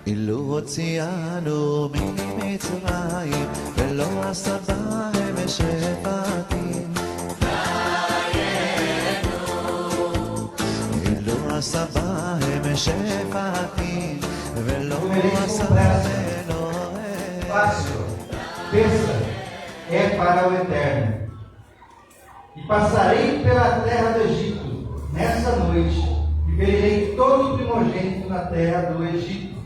אילו הוציאנו ממצרים, ולא עשה בהם שפטים. אילו עשה בהם שפטים, ולא עשה בהם fácil, pensa, é para o eterno. E passarei pela terra do Egito nessa noite, e ferirei todo o primogênito na terra do Egito,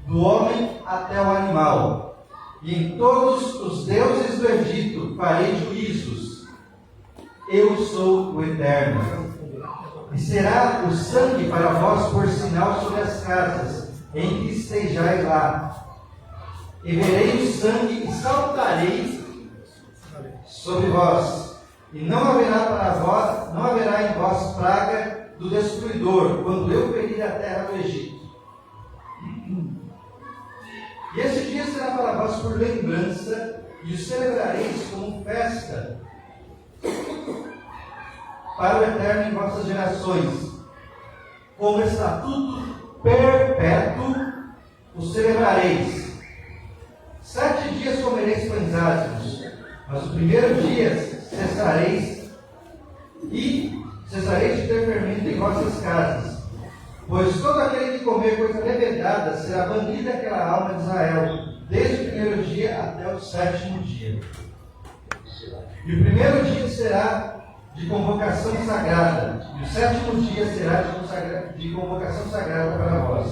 do homem até o animal. E em todos os deuses do Egito farei juízos. Eu sou o eterno. E será o sangue para vós por sinal sobre as casas em que estejais lá. E verei o sangue e saltarei sobre vós. E não haverá em vós praga do destruidor, quando eu ferir a terra do Egito. E esse dia será para vós por lembrança, e o celebrareis como festa para o eterno em vossas gerações. Como estatuto perpétuo o celebrareis. 7 dias comereis pães ázimos, mas o primeiro dia cessareis de ter fermento em vossas casas. Pois todo aquele que comer coisa levedada será banido daquela alma de Israel, desde o primeiro dia até o 7º dia. E o primeiro dia será de convocação sagrada, e o 7º dia será de convocação sagrada para vós.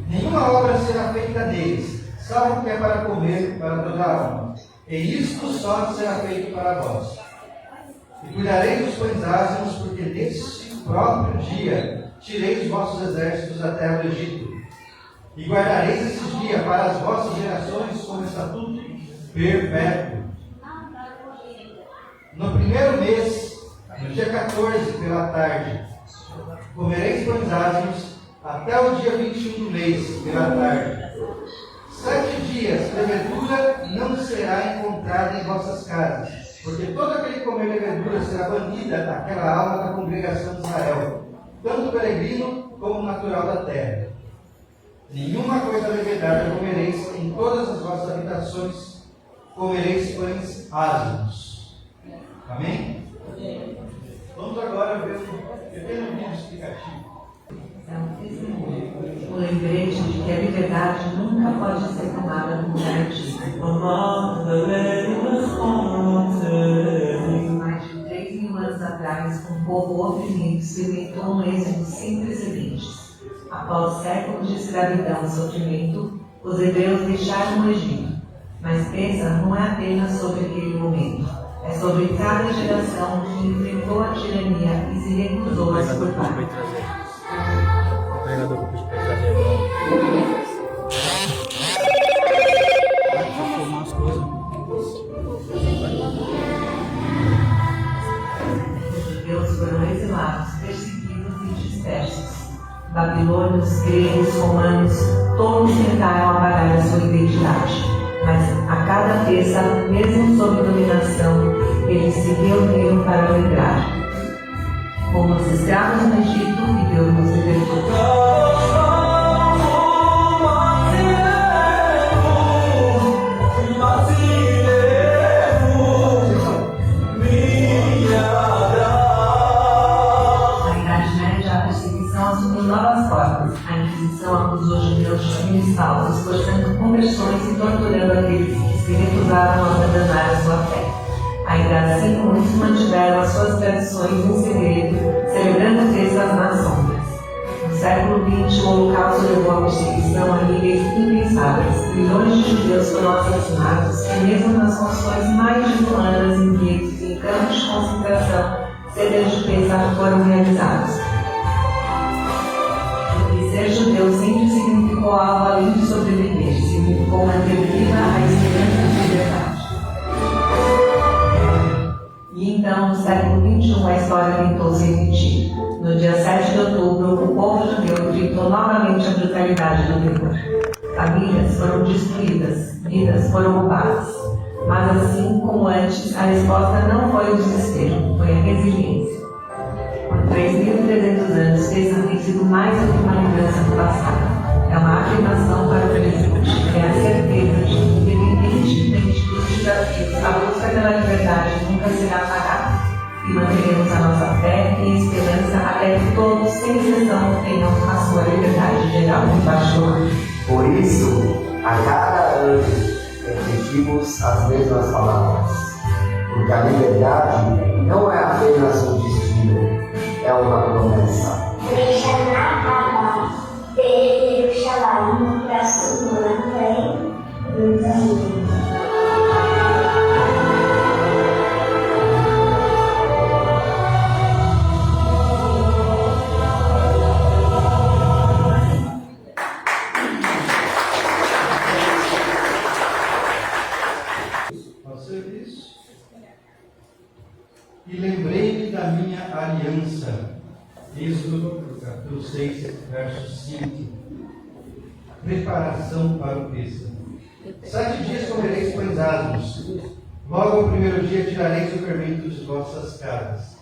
Nenhuma obra será feita neles, salvo que é para comer para toda a alma. E isto só será feito para vós. E cuidareis dos pães ázimos, porque nesse próprio dia tirei os vossos exércitos da terra do Egito. E guardareis esse dia para as vossas gerações como estatuto perpétuo. No primeiro mês, no dia 14 pela tarde, comereis pães ázimos até o dia 21 do mês pela tarde. 7 dias, levedura não será encontrada em vossas casas, porque todo aquele que comer levedura será banida daquela alma da congregação de Israel, tanto peregrino como natural da terra. Nenhuma coisa levedada comereis em todas as vossas habitações, comereis pães ázimos. Amém? Vamos agora ver um pequeno vídeo explicativo. O lembrete de que a liberdade nunca pode ser tomada como garantia. Mais de 3.000 anos atrás, um povo oprimido experimentou um êxodo sem precedentes. Após séculos de escravidão e sofrimento, os hebreus deixaram o Egito. Mas pensa, não é apenas sobre aquele momento. É sobre cada geração que enfrentou a tirania e se recusou a suportar. Os judeus foram exilados, perseguidos e dispersos. Babilônios, gregos, romanos, todos tentaram apagar a sua identidade. Mas a cada festa, mesmo sob dominação, eles se reuniram para lembrar. Fomos escravos no Egito e Deus nos libertou. Na Idade Média, a perseguição assumiu novas formas. A Inquisição acusou judeus de crimes falsos, forçando conversões e torturando aqueles que se recusaram a abandonar a sua fé. Ainda assim, muitos mantiveram as suas tradições em segredo, celebrando festas nas sombras. No século XX, o Holocausto levou a perseguição a níveis impensáveis. Milhões de judeus foram assassinados e mesmo nas condições mais desumanas em guetos e em campos de concentração, cenas de pensar foram realizados. Porque ser judeu sempre significou algo além de sobreviver, significou manter viva a esperança de liberdade. E então, no século XXI, a história tentou se repetir. No dia 7 de outubro, o povo judeu gritou novamente a brutalidade do terror. Famílias foram destruídas, vidas foram roubadas. Mas assim como antes, a resposta não foi o desespero, foi a resiliência. Por 3.300 anos, fez tem sido mais do que uma lembrança do passado. É uma afirmação para o presente, é a certeza de que, independentemente dos desafios, a busca pela liberdade nunca será apagada. E manteremos a nossa fé e esperança até que todos, sem exceção, tenham a sua liberdade geral. Pastor. Por isso, a cada ano, repetimos as mesmas palavras. Porque a liberdade não é apenas um destino, é uma promessa. Ao serviço. E lembrei-me da minha aliança. Êxodo capítulo 6, verso 5. Preparação para o pêssego. 7 dias comereis pães asmos. Logo ao primeiro dia tirareis o fermento de vossas casas.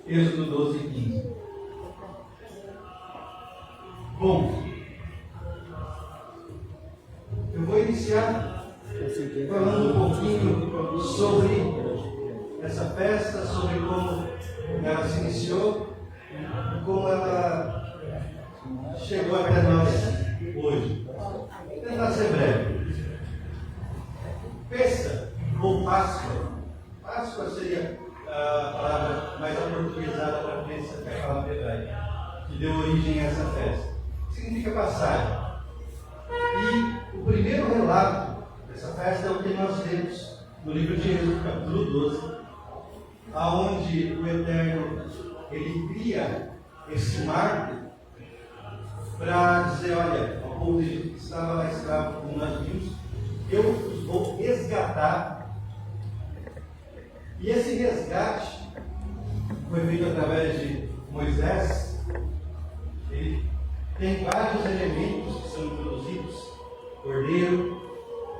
Êxodo 12, 15. Bom, eu vou iniciar falando um pouquinho sobre essa festa, sobre como ela se iniciou e como ela chegou até nós hoje. Vou tentar ser breve. Festa ou Páscoa. Páscoa seria a palavra mais aportuguesada para festa, que é a palavra hebraica, que deu origem a essa festa. Significa passagem. E o primeiro relato dessa festa é o que nós temos no livro de Êxodo, capítulo 12, aonde o Eterno ele cria esse marco para dizer, olha, o povo que estava lá escravo, como nós vimos, eu os vou resgatar. E esse resgate foi feito através de Moisés. Ele tem vários elementos que são introduzidos: cordeiro,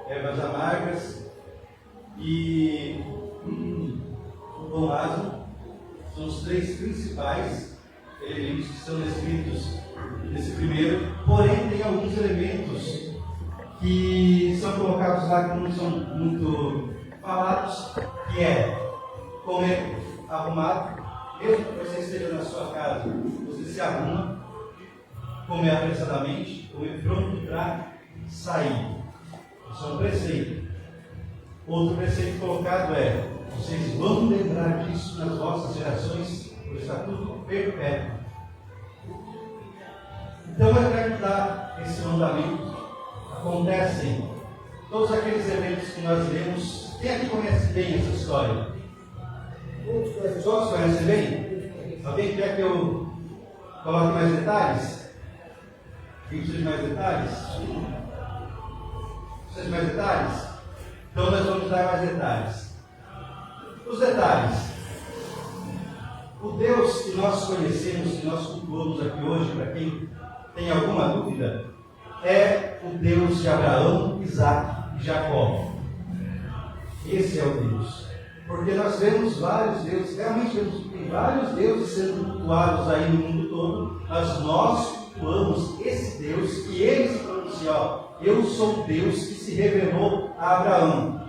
ervas amargas e o pão asmo. São os 3 principais elementos que são descritos nesse primeiro. Porém, tem alguns elementos que são colocados lá que não são muito falados, que é comer arrumado. Mesmo que você esteja na sua casa, você se arruma, comer apressadamente, comer pronto para sair. Isso é um preceito. Outro preceito colocado é: vocês vão lembrar disso nas vossas gerações, por estatuto perpétuo. Então, eu quero dar esse mandamento. Acontecem todos aqueles eventos que nós lemos. Quem aqui conhece bem essa história? Todos conhecem bem? Alguém quer que eu coloque mais detalhes? Quem precisa de mais detalhes? Precisa de mais detalhes? Então nós vamos dar mais detalhes. Os detalhes. O Deus que nós conhecemos, que nós cultuamos aqui hoje, para quem tem alguma dúvida, é o Deus de Abraão, Isaac e Jacó. Esse é o Deus. Porque nós vemos vários deuses, realmente tem vários deuses sendo cultuados aí no mundo todo, mas nós cultuamos esse Deus que ele se pronunciou: eu sou o Deus que se revelou a Abraão.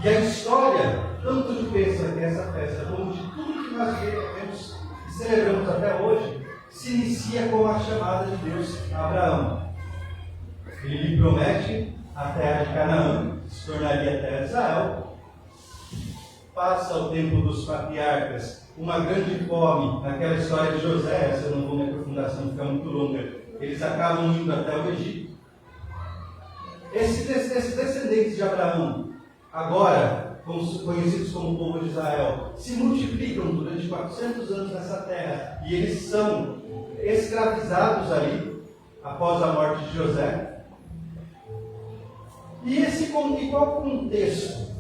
E a história, tanto de essa festa, como de tudo que nós vemos e celebramos até hoje, se inicia com a chamada de Deus a Abraão. Ele lhe promete a terra de Canaã, que se tornaria a terra de Israel. Passa o tempo dos patriarcas, uma grande fome, naquela história de José, essa eu não vou me aprofundar, senão fica muito longa. Eles acabam indo até o Egito. Esses descendentes de Abraão, agora conhecidos como povo de Israel, se multiplicam durante 400 anos nessa terra, e eles são escravizados ali, após a morte de José. E qual o contexto?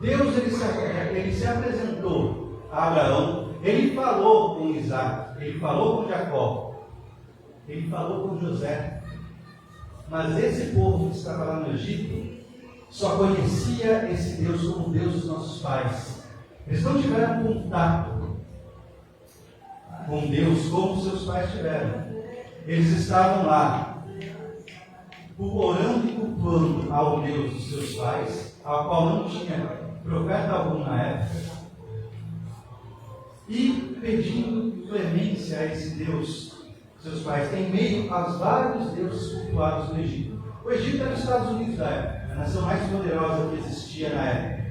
Deus ele se apresentou a Abraão, ele falou com Isaac, ele falou com Jacó, ele falou com José. Mas esse povo que estava lá no Egito só conhecia esse Deus como Deus dos nossos pais. Eles não tiveram contato com Deus como seus pais tiveram. eles estavam lá, orando e culpando ao Deus dos seus pais, ao qual não tinha profeta algum na época, e pedindo clemência a esse Deus, seus pais, em meio aos vários deuses cultuados do Egito. O Egito era os Estados Unidos da época, a nação mais poderosa que existia na época.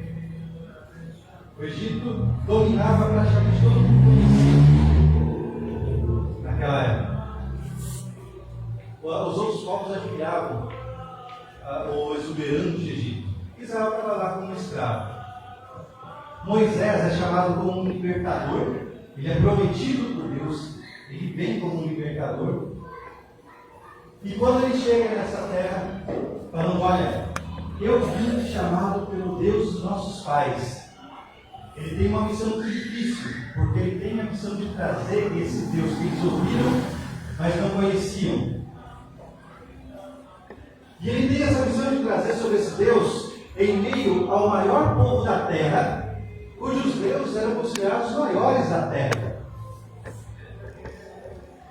O Egito dominava praticamente todo mundo conhecido naquela época. Os outros povos admiravam o soberano de Egito. Israel estava lá como escravo. Moisés é chamado como um libertador. Ele é prometido por Deus. Ele vem como um libertador. E quando ele chega nessa terra, falando: olha, eu vim chamado pelo Deus dos nossos pais. Ele tem uma missão muito difícil, porque ele tem a missão de trazer esse Deus que eles ouviram, mas não conheciam. E ele tem essa missão de trazer sobre esse Deus em meio ao maior povo da terra, cujos deuses eram considerados os maiores da terra.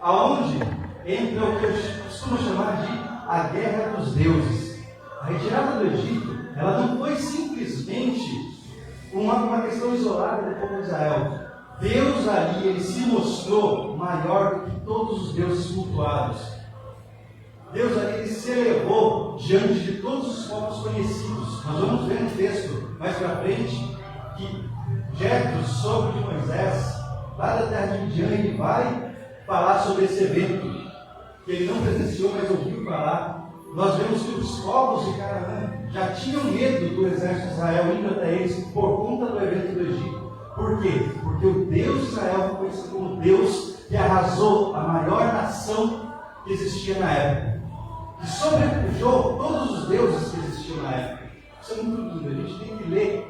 Aonde entra o que eu costumo chamar de a guerra dos deuses. A retirada do Egito, ela não foi simplesmente uma questão isolada do povo de Israel. Deus ali, ele se mostrou maior do que todos os deuses cultuados. Deus ali, ele se elevou diante de todos os povos conhecidos. Nós vamos ver no texto mais para frente que Jetro, sogro de Moisés, lá da terra de Midian, ele vai falar sobre esse evento que ele não presenciou, mas ouviu falar. Nós vemos que os povos de Canaã já tinham medo do exército de Israel indo até eles por conta do evento do Egito. Por quê? Porque o Deus de Israel foi conhecido como Deus que arrasou a maior nação que existia na época. E sobrepujou todos os deuses que existiam na época. Isso é muito lindo. A gente tem que ler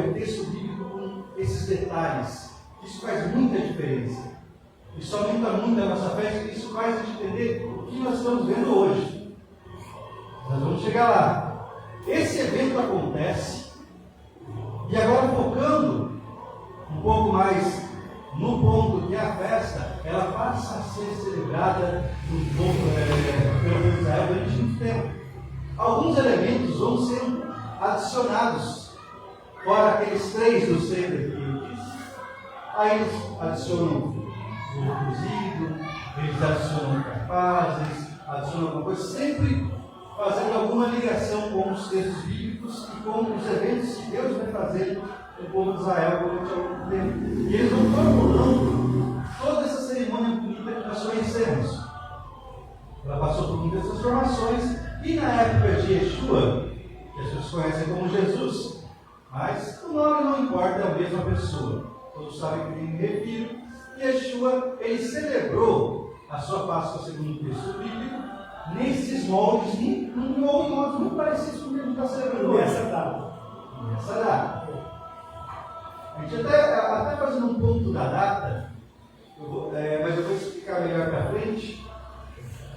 o texto bíblico com esses detalhes. Isso faz muita diferença. Isso aumenta muito a nossa fé, e isso faz a gente entender o que nós estamos vendo hoje. Nós vamos chegar lá. Esse evento acontece, e agora focando um pouco mais no ponto que a festa, ela passa a ser celebrada pelo povo de Israel durante muito tempo. Alguns elementos vão ser adicionados, fora aqueles 3 do Seder que eu disse. Aí eles adicionam o cozido, eles adicionam capazes, adicionam alguma coisa, sempre fazendo alguma ligação com os textos bíblicos e com os eventos que Deus vai fazer no povo de Israel durante algum tempo. E eles vão formulando toda essa cerimônia bonita que nós conhecemos. Ela passou por muitas transformações, e na época de Yeshua, que as pessoas conhecem como Jesus, mas o nome não importa, é a mesma pessoa. Todos sabem que me refiro. Yeshua, ele celebrou a sua Páscoa segundo o texto bíblico, nesses moldes, em moldes muito parecidos com o que a gente está celebrando nessa data. A gente até fazendo um ponto da data, mas eu vou explicar melhor para frente.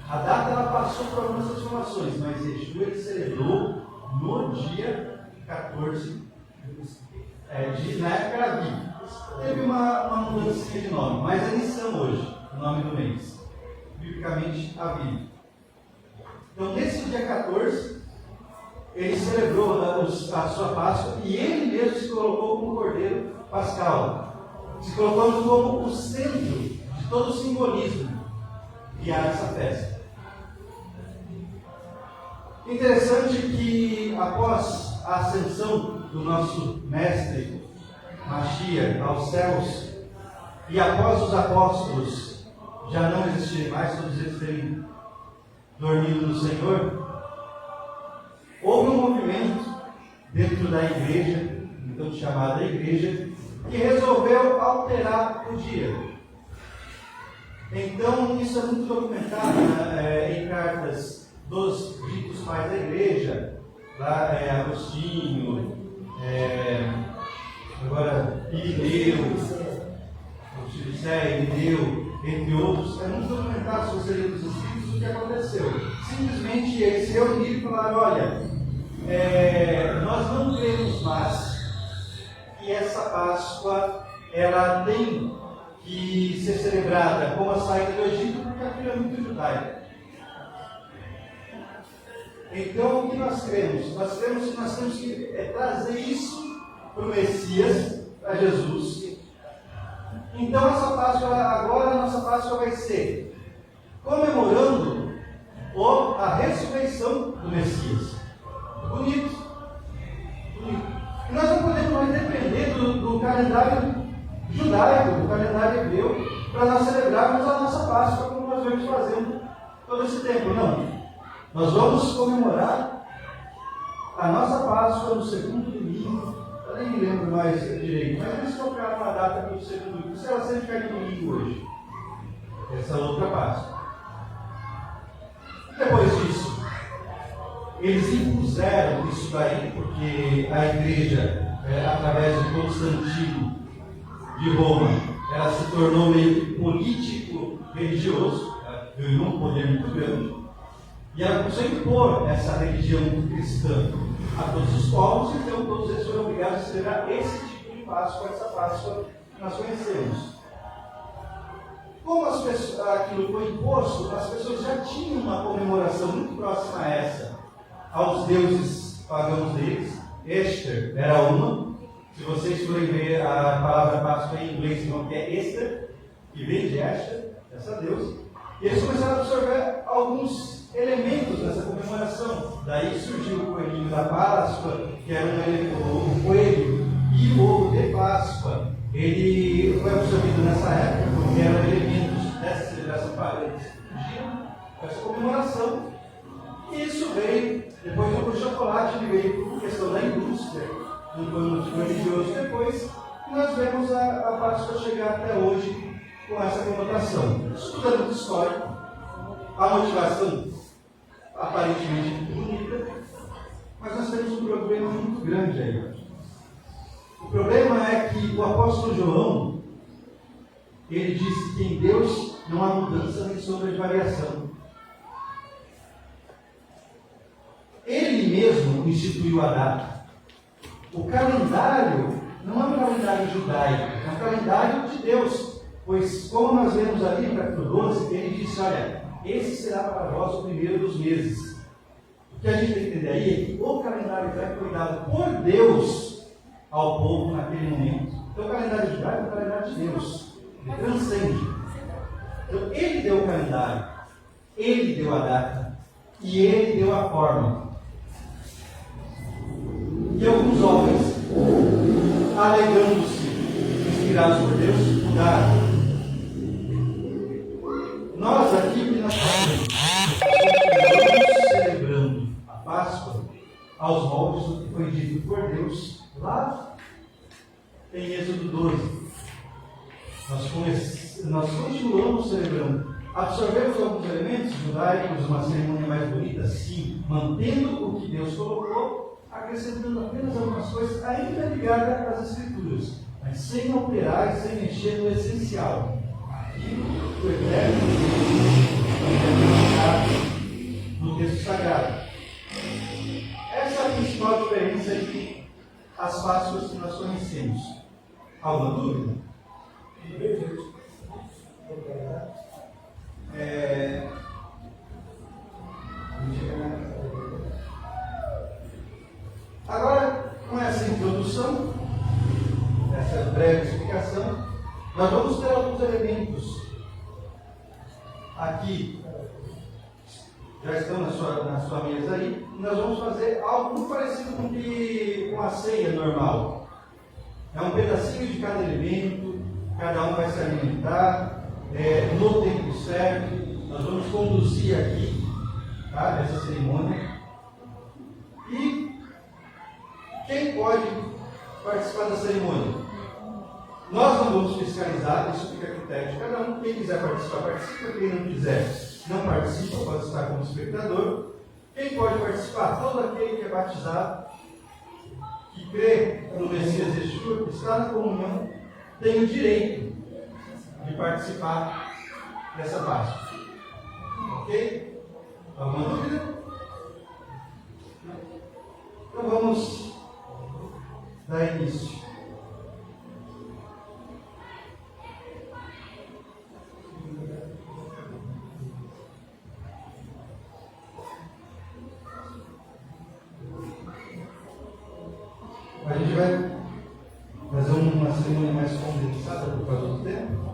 A data ela passou por algumas transformações, mas Yeshua ele celebrou no dia 14 na época era Aviv. Teve uma mudança de nome, mas é Nissan hoje, o nome do mês. Biblicamente, Aviv. Então, nesse dia 14, ele celebrou a sua Páscoa e ele mesmo se colocou como cordeiro pascal, se colocando como o centro de todo o simbolismo que há nessa festa. Interessante que após a ascensão do nosso mestre Mashiach aos céus, e após os apóstolos já não existirem mais, todos eles terem dormido no Senhor, houve um movimento dentro da igreja, então chamada igreja, que resolveu alterar o dia. Então, isso é muito documentado em cartas dos ditos pais da igreja, lá Agostinho, agora Irineu, Irineu, entre outros. É muito documentado, se você ler os escritos, o que aconteceu. Simplesmente eles se reuniram e falaram: olha, nós não queremos mais que essa Páscoa ela tem que ser celebrada como a saída do Egito, porque aquilo é muito judaico. Então, o que nós cremos? Nós cremos que nós temos que trazer isso para o Messias, para Jesus. Então, essa Páscoa, agora a nossa Páscoa vai ser comemorando a ressurreição do Messias. Bonito. E nós não podemos mais depender do calendário judaico, do calendário hebreu, para nós celebrarmos a nossa Páscoa como nós vamos fazendo todo esse tempo. Não. Nós vamos comemorar a nossa Páscoa no segundo domingo. Eu nem me lembro mais direito, mas eles colocaram uma data para o segundo domingo. Se ela sempre cai domingo hoje, essa outra Páscoa. Depois disso, eles impuseram isso daí, porque a igreja, através de Constantino de Roma, ela se tornou meio que político-religioso, ganhou um poder muito grande, e ela começou a impor essa religião cristã a todos os povos, então todos eles foram obrigados a celebrar esse tipo de Páscoa, essa Páscoa que nós conhecemos. Como aquilo foi imposto, as pessoas já tinham uma comemoração muito próxima a essa, aos deuses pagãos deles. Esther era uma. Se vocês forem ver a palavra Páscoa em inglês, não que é Esther, que vem de Esther, essa deusa. E eles começaram a absorver alguns elementos dessa comemoração. Daí surgiu o coelhinho da Páscoa, que era o coelho, e o ovo de Páscoa. Ele foi absorvido nessa época, porque eram elementos dessa celebração pagã que surgiram, essa comemoração. E isso veio, depois do chocolate, ele veio por questão da indústria, não foi um motivo religioso depois, e nós vemos a Páscoa chegar até hoje com essa conotação. Estudando histórico, a motivação aparentemente bonita, mas nós temos um problema muito grande aí. O problema é que o apóstolo João, ele disse que em Deus não há mudança nem sombra de variação. Ele mesmo instituiu a data. O calendário não é um calendário judaico, é um calendário de Deus. Pois, como nós vemos ali no capítulo 12, ele disse: olha, esse será para vós o primeiro dos meses. O que a gente tem que entender aí é que o calendário foi dado por Deus ao povo naquele momento. Então, o calendário judaico é o calendário de Deus. Ele transcende. Então, ele deu o calendário, ele deu a data e ele deu a forma. E alguns homens, alegando-se inspirados por Deus, mudaram. Nós aqui, nós estamos celebrando a Páscoa aos moldes do que foi dito por Deus lá em Êxodo 12. Nós continuamos celebrando. Absorvemos alguns elementos judaicos, uma cerimônia mais bonita, sim, mantendo o que Deus colocou, acrescentando apenas algumas coisas ainda ligadas às Escrituras, mas sem alterar e sem mexer no essencial. Aquilo que o Eterno no texto sagrado. Essa é a principal diferença entre as Páscoas que nós conhecemos. Alguma dúvida? Agora, com essa introdução, essa breve explicação, nós vamos ter alguns elementos aqui, já estão na sua mesa aí, e nós vamos fazer algo muito parecido com a ceia normal. É um pedacinho de cada elemento, cada um vai se alimentar no tempo certo. Nós vamos conduzir aqui, tá, essa cerimônia. E quem pode participar da cerimônia? Nós não vamos fiscalizar, isso fica a critério de cada um. Quem quiser participar, participa. Quem não quiser, não participa, pode estar como espectador. Quem pode participar? Todo aquele que é batizado, que crê no Messias Yeshua, que está na comunhão, tem o direito de participar dessa Páscoa. Ok? Alguma dúvida? Então vamos dar início. gente vai fazer uma cerimônia mais condensada por causa do tempo.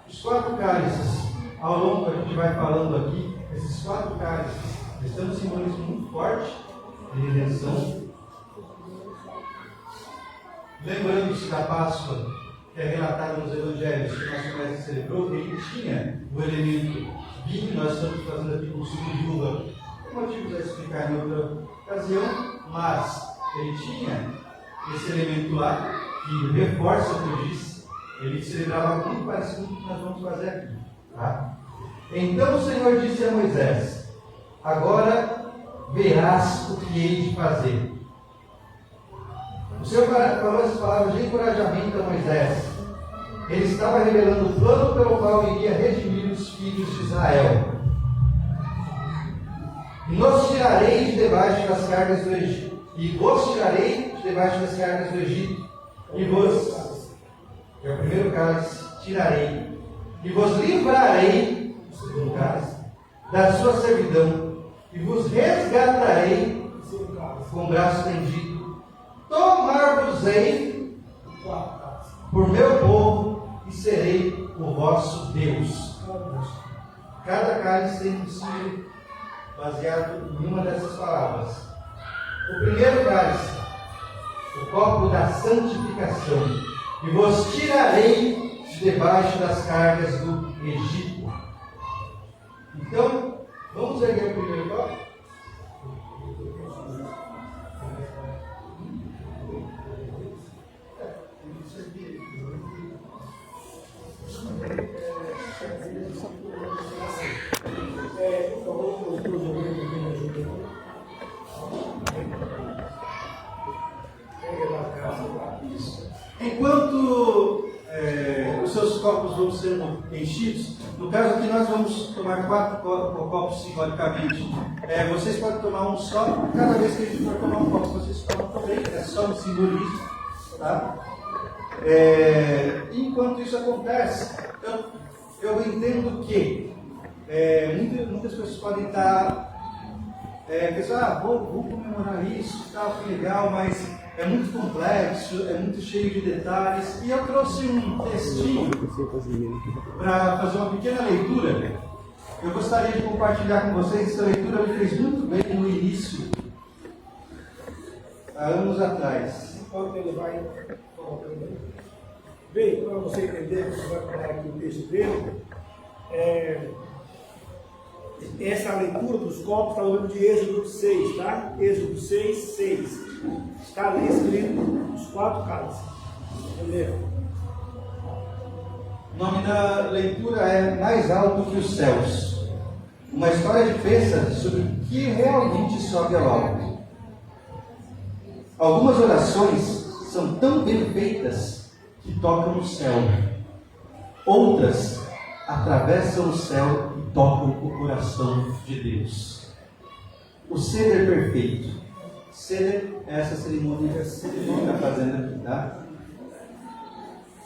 Os 4 cálices, ao longo a gente vai falando aqui, esses 4 cálices, eles têm um simbolismo muito forte de redenção. Lembrando-se da Páscoa, que é relatada nos Evangelhos, que nosso mestre celebrou, ele tinha o elemento vinho, nós estamos fazendo aqui com o suco de uva, por motivos a explicar em outra ocasião, mas ele tinha esse elemento lá, que reforça o que eu disse, ele celebrava muito parecido com o que nós vamos fazer aqui. Tá? Então o Senhor disse a Moisés: agora verás o que hei de fazer. O Senhor falou essas palavras de encorajamento a Moisés. Ele estava revelando o plano pelo qual iria redimir os filhos de Israel. E nos tirarei de debaixo das cargas do Egito. E vos tirarei de debaixo das cargas do Egito. E vos, que é o primeiro cálice, tirarei. E vos livrarei, o segundo cálice, da sua servidão. E vos resgatarei com o braço tendido. Tomar-vos-ei por meu povo e serei o vosso Deus. Cada cálice tem um símbolo baseado em uma dessas palavras. O primeiro cálice, o copo da santificação. E vos tirarei de debaixo das cargas do Egito. Então, vamos erguer o primeiro copo? Enquanto os seus copos vão ser enchidos, no caso aqui nós vamos tomar 4 copos simbolicamente. Vocês podem tomar um só, cada vez que a gente for tomar um copo, vocês tomam também, é só um simbolismo. Tá? Enquanto isso acontece, eu entendo que muitas pessoas podem estar pensando, vou comemorar isso, tá, que legal, mas é muito complexo, é muito cheio de detalhes. E eu trouxe um textinho para fazer uma pequena leitura. Eu gostaria de compartilhar com vocês. Essa leitura me fez muito bem no início, há anos atrás. Pode levar bem, para você entender, você vai falar aqui o texto dele. Essa leitura dos copos está falando de Êxodo 6, tá? Êxodo 6, 6. Está ali escrito os 4 cálices. Entendeu? O nome da leitura é Mais Alto que os Céus. Uma história de Pêssaro sobre o que realmente sobe ao alto. Algumas orações são tão bem feitas que tocam o céu. Outras atravessam o céu e tocam o coração de Deus. O ceder perfeito. Ceder é essa cerimônia que está fazendo aqui, tá?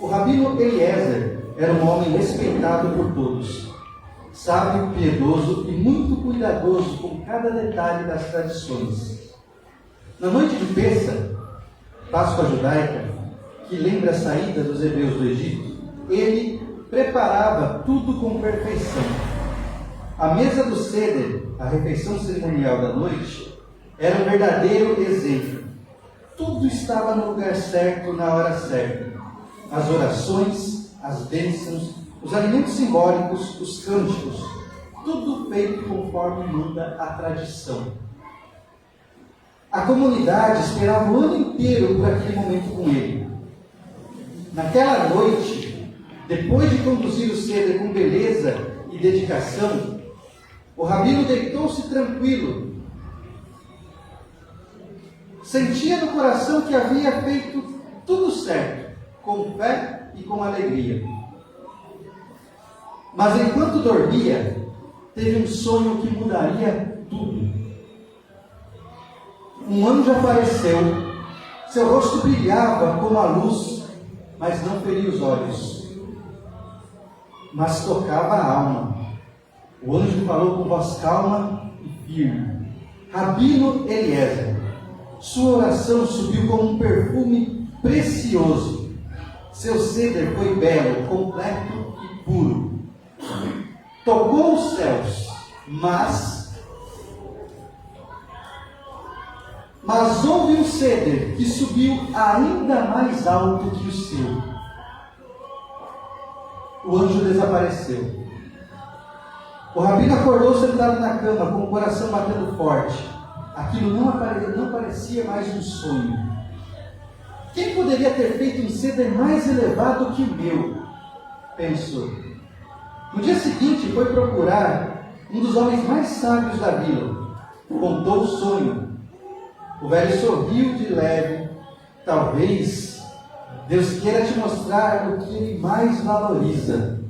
O rabino Eliezer era um homem respeitado por todos, sábio, piedoso e muito cuidadoso com cada detalhe das tradições. Na noite de Pêssaro, Páscoa judaica, que lembra a saída dos hebreus do Egito, ele preparava tudo com perfeição. A mesa do Seder, a refeição cerimonial da noite, era um verdadeiro exemplo. Tudo estava no lugar certo, na hora certa. As orações, as bênçãos, os alimentos simbólicos, os cânticos, tudo feito conforme manda a tradição. A comunidade esperava o ano inteiro por aquele momento com ele. Naquela noite, depois de conduzir o Seder com beleza e dedicação, o rabino deitou-se tranquilo. Sentia no coração que havia feito tudo certo, com fé e com alegria. Mas enquanto dormia, teve um sonho que mudaria tudo. Um anjo apareceu, seu rosto brilhava como a luz, mas não feria os olhos, mas tocava a alma. O anjo falou com voz calma e firme: Rabino Eliezer. Sua oração subiu como um perfume precioso. Seu ceder foi belo, completo e puro. Tocou os céus, mas houve um ceder que subiu ainda mais alto que o seu. O anjo desapareceu. O rabino acordou sentado na cama, com o coração batendo forte. Aquilo não parecia mais um sonho. Quem poderia ter feito um ceder mais elevado que o meu? Pensou. No dia seguinte foi procurar um dos homens mais sábios da vila. Contou o sonho. O velho sorriu de leve. Talvez Deus queira te mostrar o que ele mais valoriza.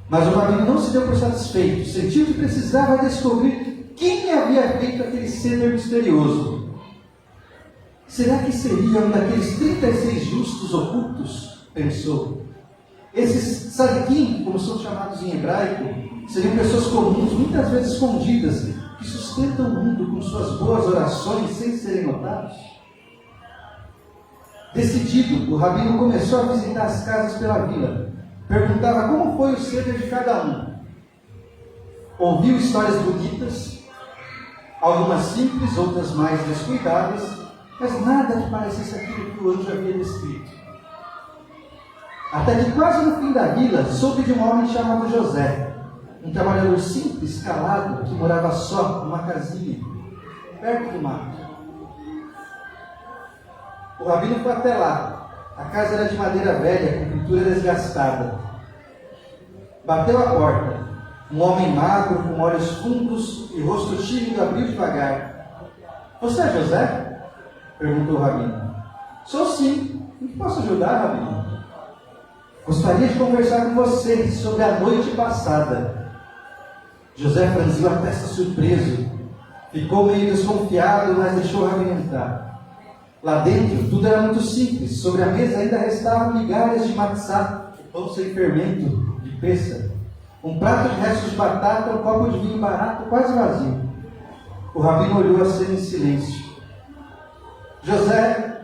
Mas o rabino não se deu por satisfeito. Sentiu que precisava descobrir quem havia feito aquele ceder misterioso. Será que seria um daqueles 36 justos ocultos? Pensou. Esses sadiquim, como são chamados em hebraico, seriam pessoas comuns, muitas vezes escondidas, que sustentam o mundo com suas boas orações sem serem notados. Decidido, o rabino começou a visitar as casas pela vila. Perguntava como foi o ceder de cada um. Ouviu histórias bonitas, algumas simples, outras mais descuidadas, mas nada que parecesse aquilo que o anjo havia descrito. Até que quase no fim da vila, soube de um homem chamado José, um trabalhador simples, calado, que morava só numa casinha, perto do mato. O rabino foi até lá. A casa era de madeira velha, com pintura desgastada. Bateu a porta. Um homem magro, com olhos fundos e rosto tímido, abriu devagar. Você é José? Perguntou o rabino. Sou sim. Em que posso ajudar, rabino? Gostaria de conversar com você sobre a noite passada. José franziu a testa surpreso. Ficou meio desconfiado, mas deixou o rabino entrar. Lá dentro, tudo era muito simples. Sobre a mesa ainda restavam migalhas de matzá, pão sem fermento, de pêssego, um prato de restos de batata, um copo de vinho barato, quase vazio. O rabino olhou a cena em silêncio. José,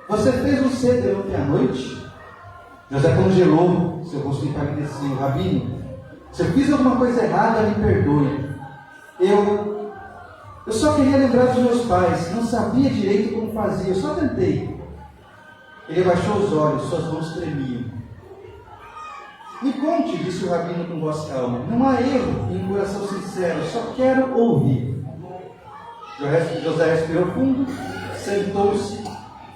você fez um ceder ontem à noite? José congelou, seu rosto empalideceu. Rabino, se eu fiz alguma coisa errada, me perdoe. Eu só queria lembrar dos meus pais, não sabia direito como fazia, eu só tentei. Ele abaixou os olhos, suas mãos tremiam. Me conte, disse o rabino com voz calma, não há erro em um coração sincero, só quero ouvir. José respirou fundo, sentou-se,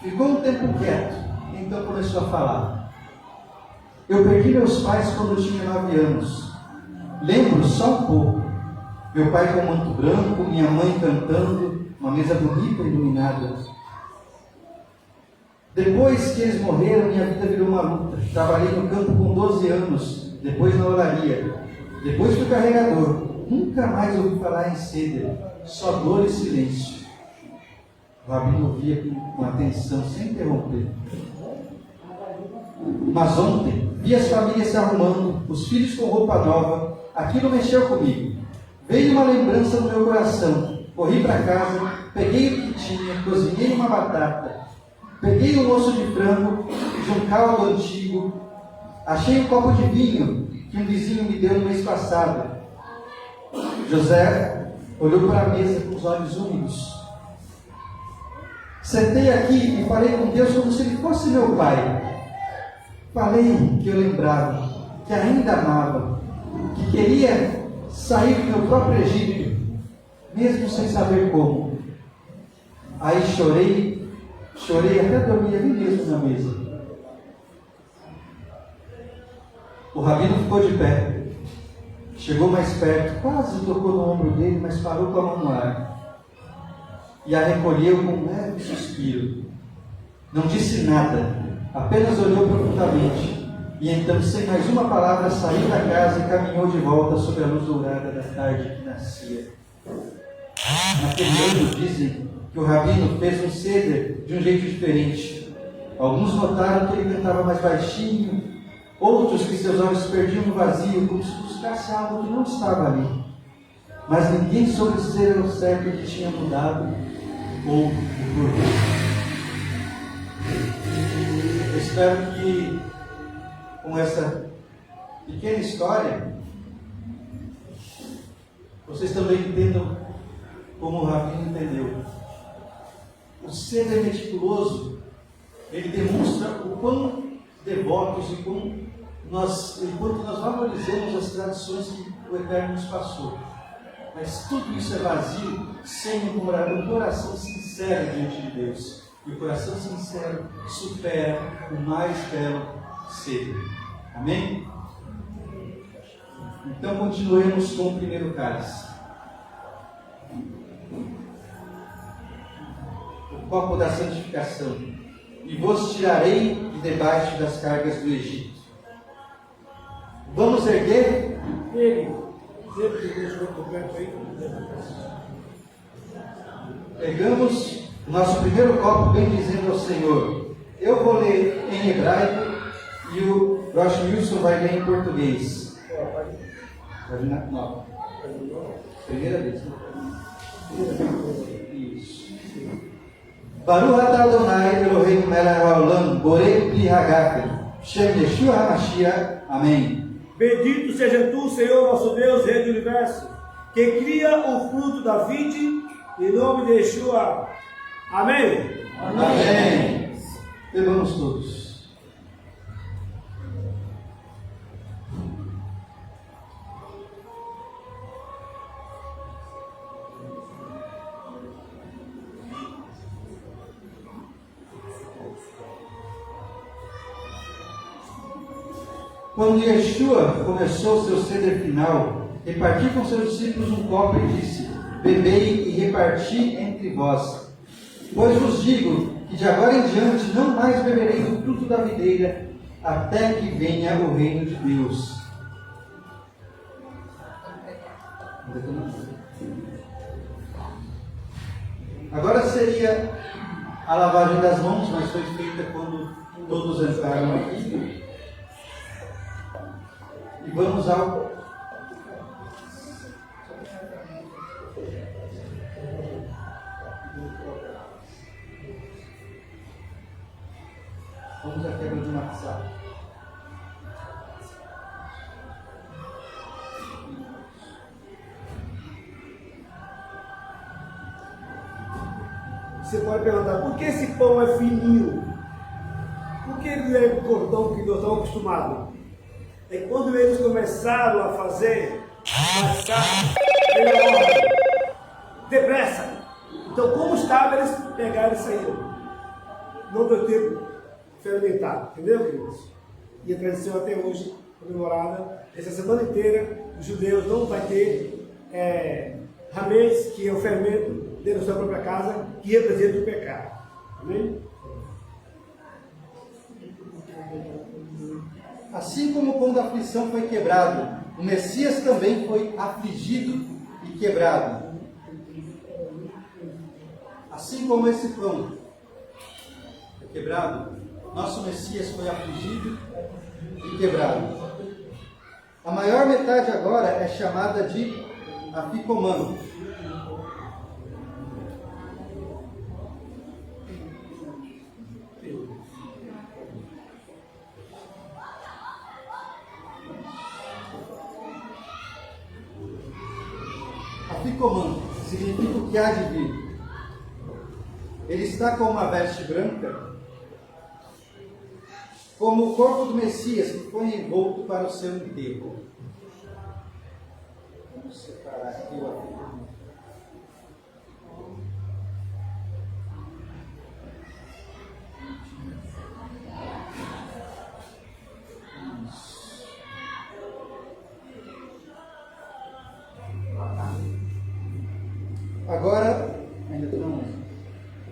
ficou um tempo quieto, então começou a falar. Eu perdi meus pais quando eu tinha 9 anos. Lembro só um pouco. Meu pai com um manto branco, minha mãe cantando, uma mesa bonita e iluminada. Depois que eles morreram, minha vida virou uma luta. Trabalhei no campo com 12 anos, depois na olaria, depois fui carregador. Nunca mais ouvi falar em ceder, só dor e silêncio. O rabino ouvia com atenção, sem interromper. Mas ontem, vi as famílias se arrumando, os filhos com roupa nova. Aquilo mexeu comigo. Veio uma lembrança no meu coração. Corri para casa, peguei o que tinha, cozinhei uma batata, peguei um osso de frango de um caldo antigo, achei um copo de vinho que um vizinho me deu no mês passado. José olhou para a mesa com os olhos úmidos. Sentei aqui e falei com Deus como se ele fosse meu pai. Falei que eu lembrava, que ainda amava, que queria sair do meu próprio Egito, mesmo sem saber como. Aí chorei até dormir ali mesmo na mesa. O rabino ficou de pé, chegou mais perto, quase tocou no ombro dele, mas parou com a mão no ar e a recolheu com um leve suspiro. Não disse nada, apenas olhou profundamente. E então, sem mais uma palavra, saiu da casa e caminhou de volta sob a luz dourada da tarde que nascia. Naquele ano dizem que o rabino fez um ceder de um jeito diferente. Alguns notaram que ele cantava mais baixinho, outros que seus olhos perdiam no vazio, como se buscasse algo que não estava ali. mas ninguém soube dizer ao certo que tinha mudado ou o porquê. Eu espero que com essa pequena história vocês também entendam como o Rabino entendeu. O ser meticuloso, ele demonstra o quão devotos e quanto nós valorizamos as tradições que o Eterno nos passou. Mas tudo isso é vazio sem um coração sincero diante de Deus. E o coração sincero supera o mais belo ser. Amém? Então continuemos com o primeiro cálice. O copo da santificação. E vos tirarei de debaixo das cargas do Egito. Vamos erguer? Pegamos o nosso primeiro copo bem dizendo ao Senhor. Eu vou ler em hebraico e o Rosh Wilson vai ler em português. Não. Primeira vez. Isso. Baruch atah Adonai Eloheinu melech haolam borei pri hagafen Shem Yeshua HaMashiach. Amém. Bendito seja tu, Senhor, nosso Deus, Rei do Universo, que cria o fruto da vide, em nome de Yeshua. Amém. Amém. Bebamos todos. Quando Yeshua começou seu ceder final, repartiu com seus discípulos um copo e disse: bebei e reparti entre vós. Pois vos digo que de agora em diante não mais beberei do fruto da videira, até que venha o reino de Deus. Agora seria a lavagem das mãos, mas foi feita quando todos entraram aqui. E vamos ao à quebra de matzá. Você pode perguntar, por que esse pão é fininho? Por que ele é cordão que nós estamos acostumados? É quando eles começaram a fazer, depressa. Então, como estava, eles pegaram e saíram. Não deu tempo de fermentar, entendeu, queridos? E a tradição até hoje, comemorada, essa semana inteira, os judeus não vai ter ramês, que é o fermento dentro da sua própria casa, que representa o pecado. Amém? Assim como o pão da aflição foi quebrado, o Messias também foi afligido e quebrado. Assim como esse pão foi quebrado, nosso Messias foi afligido e quebrado. A maior metade agora é chamada de afikoman. Afikoman significa o que há de vir. Ele está com uma veste branca, como o corpo do Messias que foi envolto para o seu enterro. Vamos separar aqui o afikoman.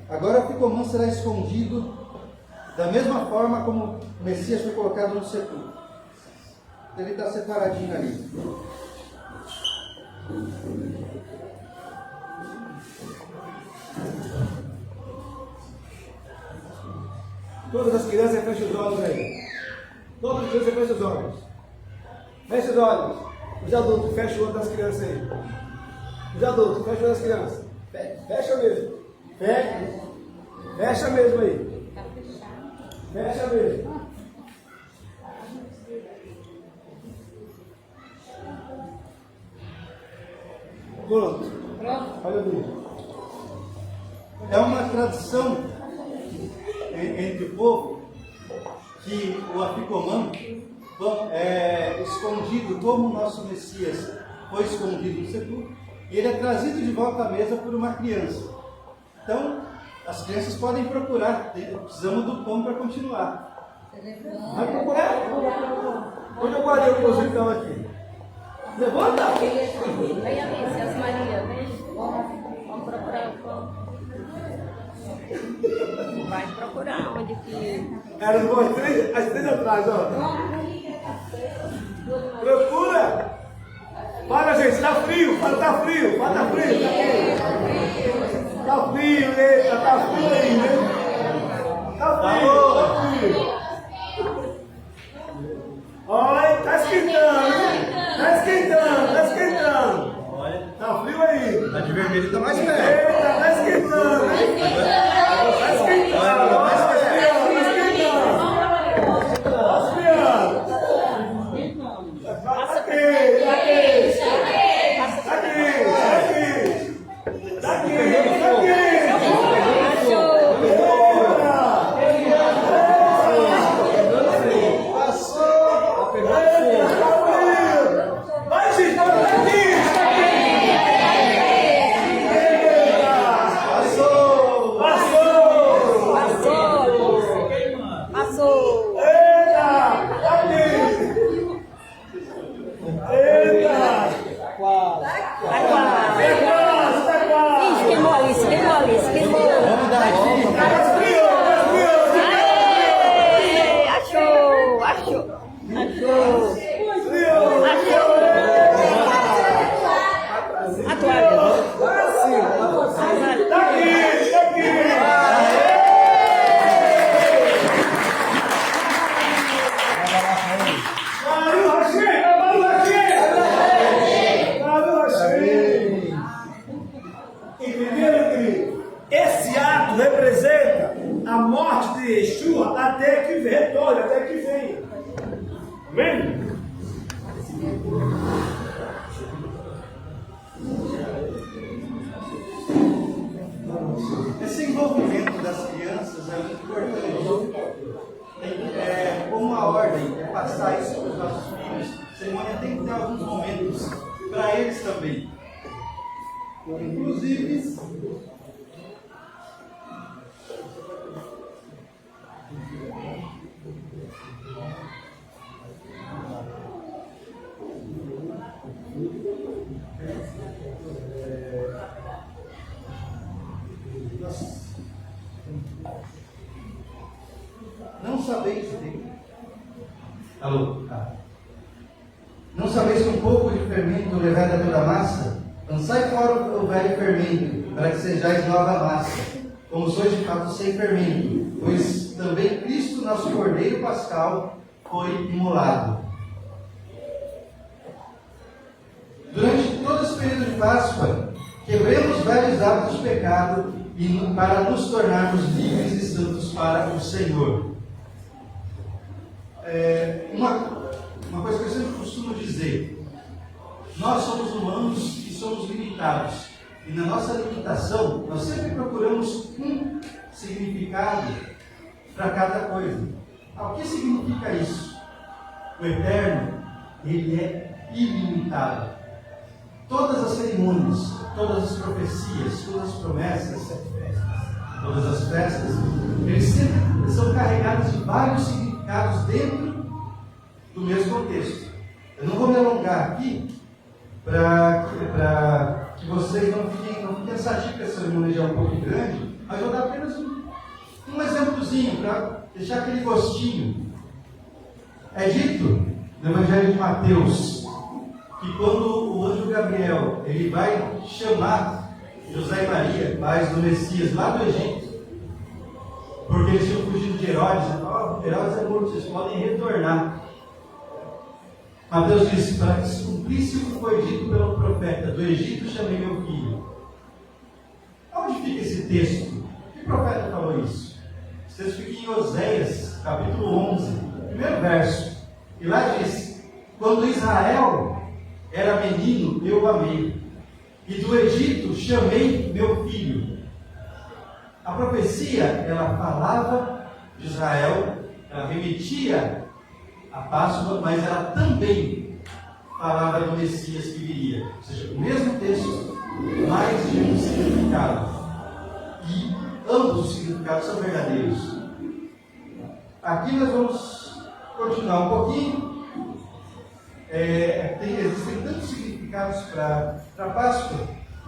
Agora o afikoman será escondido da mesma forma como o Messias foi colocado no sepulcro. Ele está separadinho ali. Todas as crianças fecham os olhos aí. Todas as crianças fecham os olhos. Fecha os olhos. Os adultos fecham o olho das crianças aí. Os adultos, fecha as crianças. Fecha mesmo. Fecha mesmo aí. Fecha mesmo. Pronto. Olha ali. É uma tradição entre o povo que o afikoman é escondido, como o nosso Messias foi escondido no sepulcro, e ele é trazido de volta à mesa por uma criança. Então, as crianças podem procurar, precisamos do pão para continuar. Vai procurar? Onde eu guardei o pãozinho aqui? Levanta! Venha ver, Celso Maria, vem. Vamos procurar o pão. Vai procurar onde que... Era as três atrás, ó. Procura! Fala, gente, tá frio, fala, tá frio, fala, tá frio, tá frio, eita, tá frio aí, né? Tá frio. Olha, tá esquentando, tá esquentando. Tá frio aí. Tá de vermelho, tá mais perto. Eita, tá esquentando. Tá esquentando, tá esse ato representa a morte de Yeshua até que retorne, até que venha. Amém? Esse envolvimento das crianças é muito importante. Como uma ordem, é passar isso para os nossos filhos. A cerimônia tem que ter alguns momentos para eles também. Inclusive, não sabeis Não sabeis que um pouco de fermento leveda toda a massa? Lançai fora o velho fermento, para que sejais nova massa, como sois de fato sem fermento, pois também Cristo, nosso Cordeiro Pascal, foi imolado. Durante todo esse período de Páscoa, quebremos velhos hábitos de pecado para nos tornarmos livres e santos para o Senhor. Uma coisa que eu sempre costumo dizer: nós somos humanos e somos limitados, e na nossa limitação nós sempre procuramos um significado para cada coisa. O que significa isso? O Eterno, Ele é ilimitado. Todas as cerimônias, todas as profecias, todas as promessas, todas as festas, eles sempre são carregados de vários significados dentro do mesmo contexto. Eu não vou me alongar aqui para que vocês não fiquem cansativos, porque essa cerimônia já é um pouco grande, mas vou dar apenas um exemplozinho para deixar aquele gostinho. É dito no Evangelho de Mateus que quando o anjo Gabriel ele vai chamar José e Maria, pais do Messias, lá do Egito, porque eles tinham fugido de Herodes, Herodes é morto, vocês podem retornar. Mateus disse: para que se cumprisse o que foi dito pelo profeta: do Egito chamei meu filho. Onde fica esse texto? Que profeta falou isso? Esse texto fica em Oséias, capítulo 11, primeiro verso. E lá diz: quando Israel era menino, eu o amei, e do Egito chamei meu filho. A profecia, ela falava de Israel, ela remetia à Páscoa, mas ela também falava do Messias que viria. Ou seja, o mesmo texto, mais de um significado. E ambos os significados são verdadeiros. Aqui nós vamos continuar um pouquinho. Existem tantos significados para a Páscoa.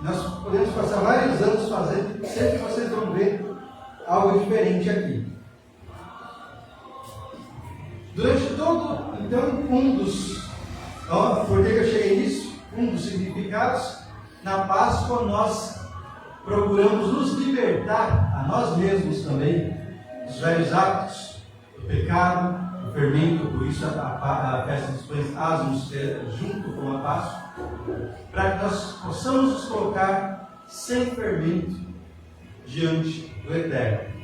Nós podemos passar vários anos fazendo, sempre vocês vão ver algo diferente aqui. Durante todo, então, por que eu cheguei nisso? Um dos significados, na Páscoa nós procuramos nos libertar, a nós mesmos também, dos velhos hábitos, do pecado, do fermento. Por isso a festa dos pães asmos junto com a Páscoa, para que nós possamos nos colocar sem fermento diante do Eterno.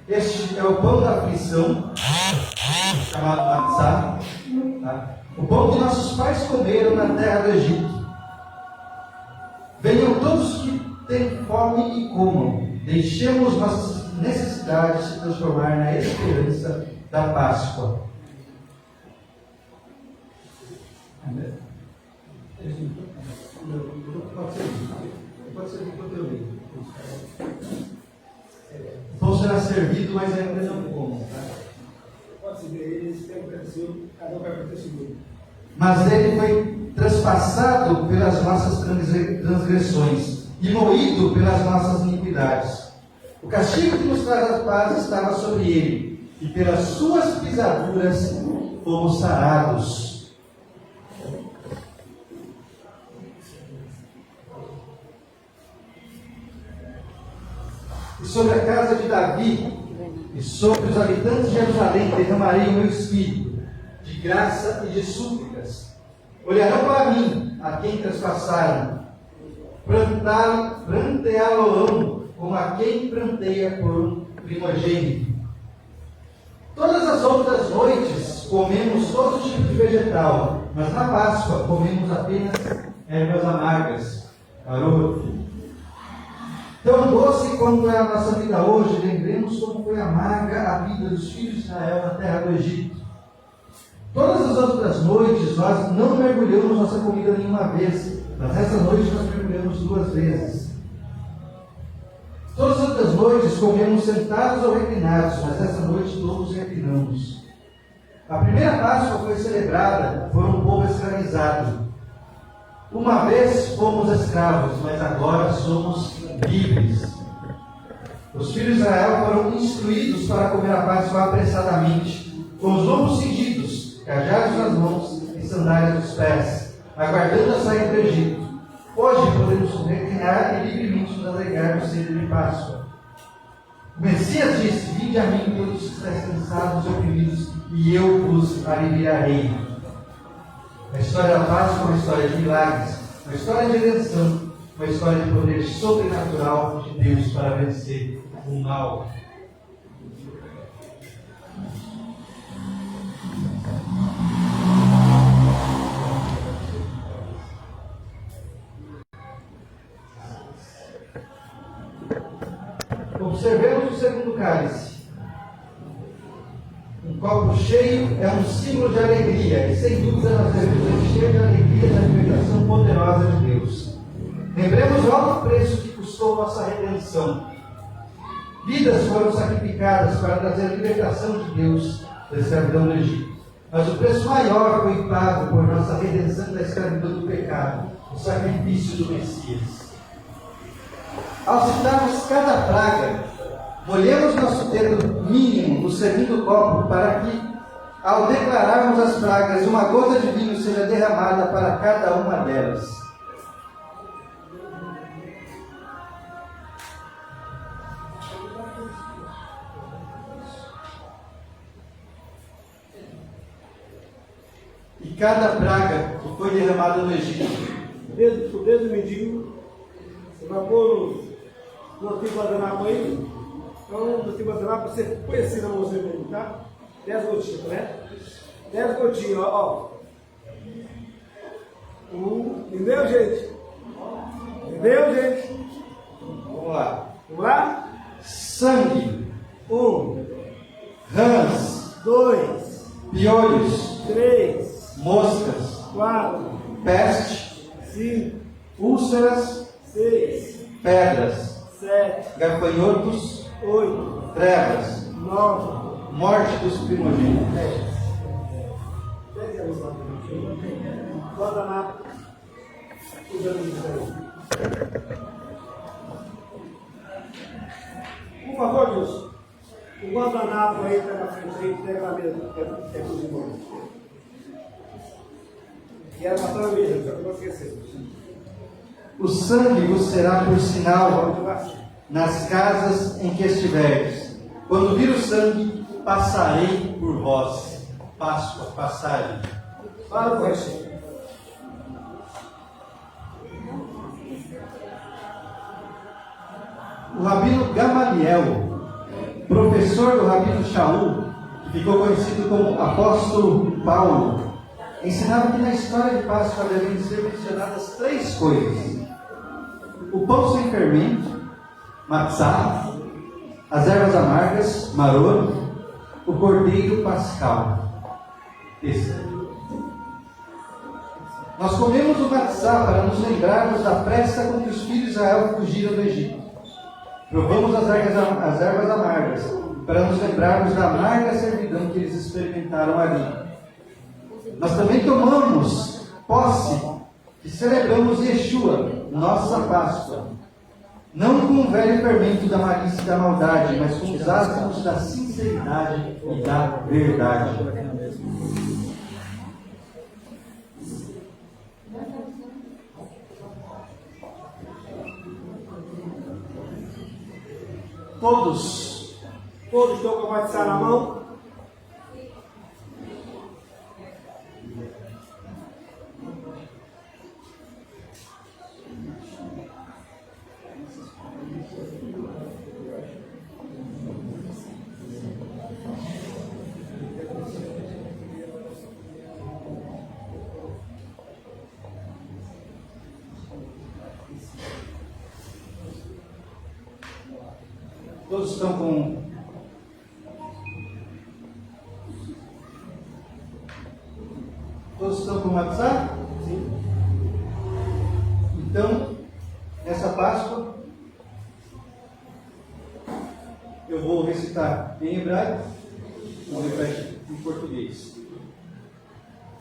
Este é o pão da aflição, chamado matzá, tá? O pão que nossos pais comeram na terra do Egito. Venham todos que têm fome e comam. Deixemos nossas necessidades se transformar na esperança da Páscoa. Pode ser enquanto eu leio. O pão será servido, mas ainda não como. Tá? Pode ser eles têm acontecido, cada um vai acontecer. Mas ele foi traspassado pelas nossas transgressões e moído pelas nossas iniquidades. O castigo que nos traz a paz estava sobre ele, e pelas suas pisaduras fomos sarados. E sobre a casa de Davi e sobre os habitantes de Jerusalém derramarei o meu espírito de graça e de súplicas. Olharão para mim, a quem traspassaram, pranteá-lo-ão como a quem pranteia por um primogênito. Todas as outras noites comemos todo tipo de vegetal, mas na Páscoa comemos apenas ervas amargas. Garoto. Tão doce quanto é a nossa vida hoje, lembremos como foi amarga a vida dos filhos de Israel na terra do Egito. Todas as outras noites nós não mergulhamos nossa comida nenhuma vez, mas nessa noite nós mergulhamos 2 vezes. Todas as outras noites comemos sentados ou reclinados, mas nessa noite todos reclinamos. A primeira Páscoa foi celebrada por um povo escravizado. Uma vez fomos escravos, mas agora somos livres. Os filhos de Israel foram instruídos para comer a Páscoa apressadamente, com os lombos cingidos, cajados nas mãos e sandálias nos pés, aguardando a saída do Egito. Hoje podemos reclinar e livremente nos alegrar no cedo de Páscoa. O Messias disse: vinde a mim todos que estáis cansados e oprimidos, e eu vos aliviarei. A história da Páscoa é uma história de milagres, uma história de redenção, uma história de poder sobrenatural de Deus para vencer o mal. Observemos o segundo cálice. Um copo cheio é um símbolo de alegria, e sem dúvida nós devemos encher de alegria da libertação poderosa de Deus. Lembremos o alto preço que custou nossa redenção. Vidas foram sacrificadas para trazer a libertação de Deus da escravidão do Egito. Mas o preço maior foi pago por nossa redenção da escravidão do pecado, o sacrifício do Messias. Ao citarmos cada praga, molhemos nosso dedo mínimo no segundo copo para que, ao declararmos as pragas, uma gota de vinho seja derramada para cada uma delas. cada praga que foi derramada no Egito. O dedo medindo, você vai pôr no antigo guardanapo aí. Então, no antigo guardanapo, você põe assim na mãozinha dele, tá? 10 gotinhas, né? 10 gotinhas, ó. Entendeu, gente? Entendeu, gente? Vamos lá. Vamos lá? Sangue, 1, rãs, 2, piolhos, 3, moscas, 4, peste, 5, úlceras, 6, pedras, 7, gafanhotos, 8, trevas, 9, morte dos primogênitos. 10. Guardanapo. Usando isso aí. Por favor, Deus. O guardanapo aí está na frente aí, pega a mesa. É para os irmãos. E era matar a mesa, só que não esquecer. O sangue vos será por sinal nas casas em que estiverdes. Quando vir o sangue, passarei por vós. Páscoa, passarei. Fala o resto. O rabino Gamaliel, professor do rabino Shaul, que ficou conhecido como apóstolo Paulo, ensinava que na história de Páscoa devem ser mencionadas 3 coisas: o pão sem fermento, matzá, as ervas amargas, maror, o cordeiro pascal. Nós comemos o matzá para nos lembrarmos da pressa com que os filhos de Israel fugiram do Egito. Provamos as ervas amargas para nos lembrarmos da amarga servidão que eles experimentaram ali. Nós também tomamos posse e celebramos Yeshua, nossa Páscoa, não com o velho fermento da malícia e da maldade, mas com os asmos da sinceridade e da verdade. Todos estão com a matzá na mão. Todos estão com... Todos estão com matzá? Sim. Então, nessa Páscoa, eu vou recitar em hebraico, vamos repetir em português.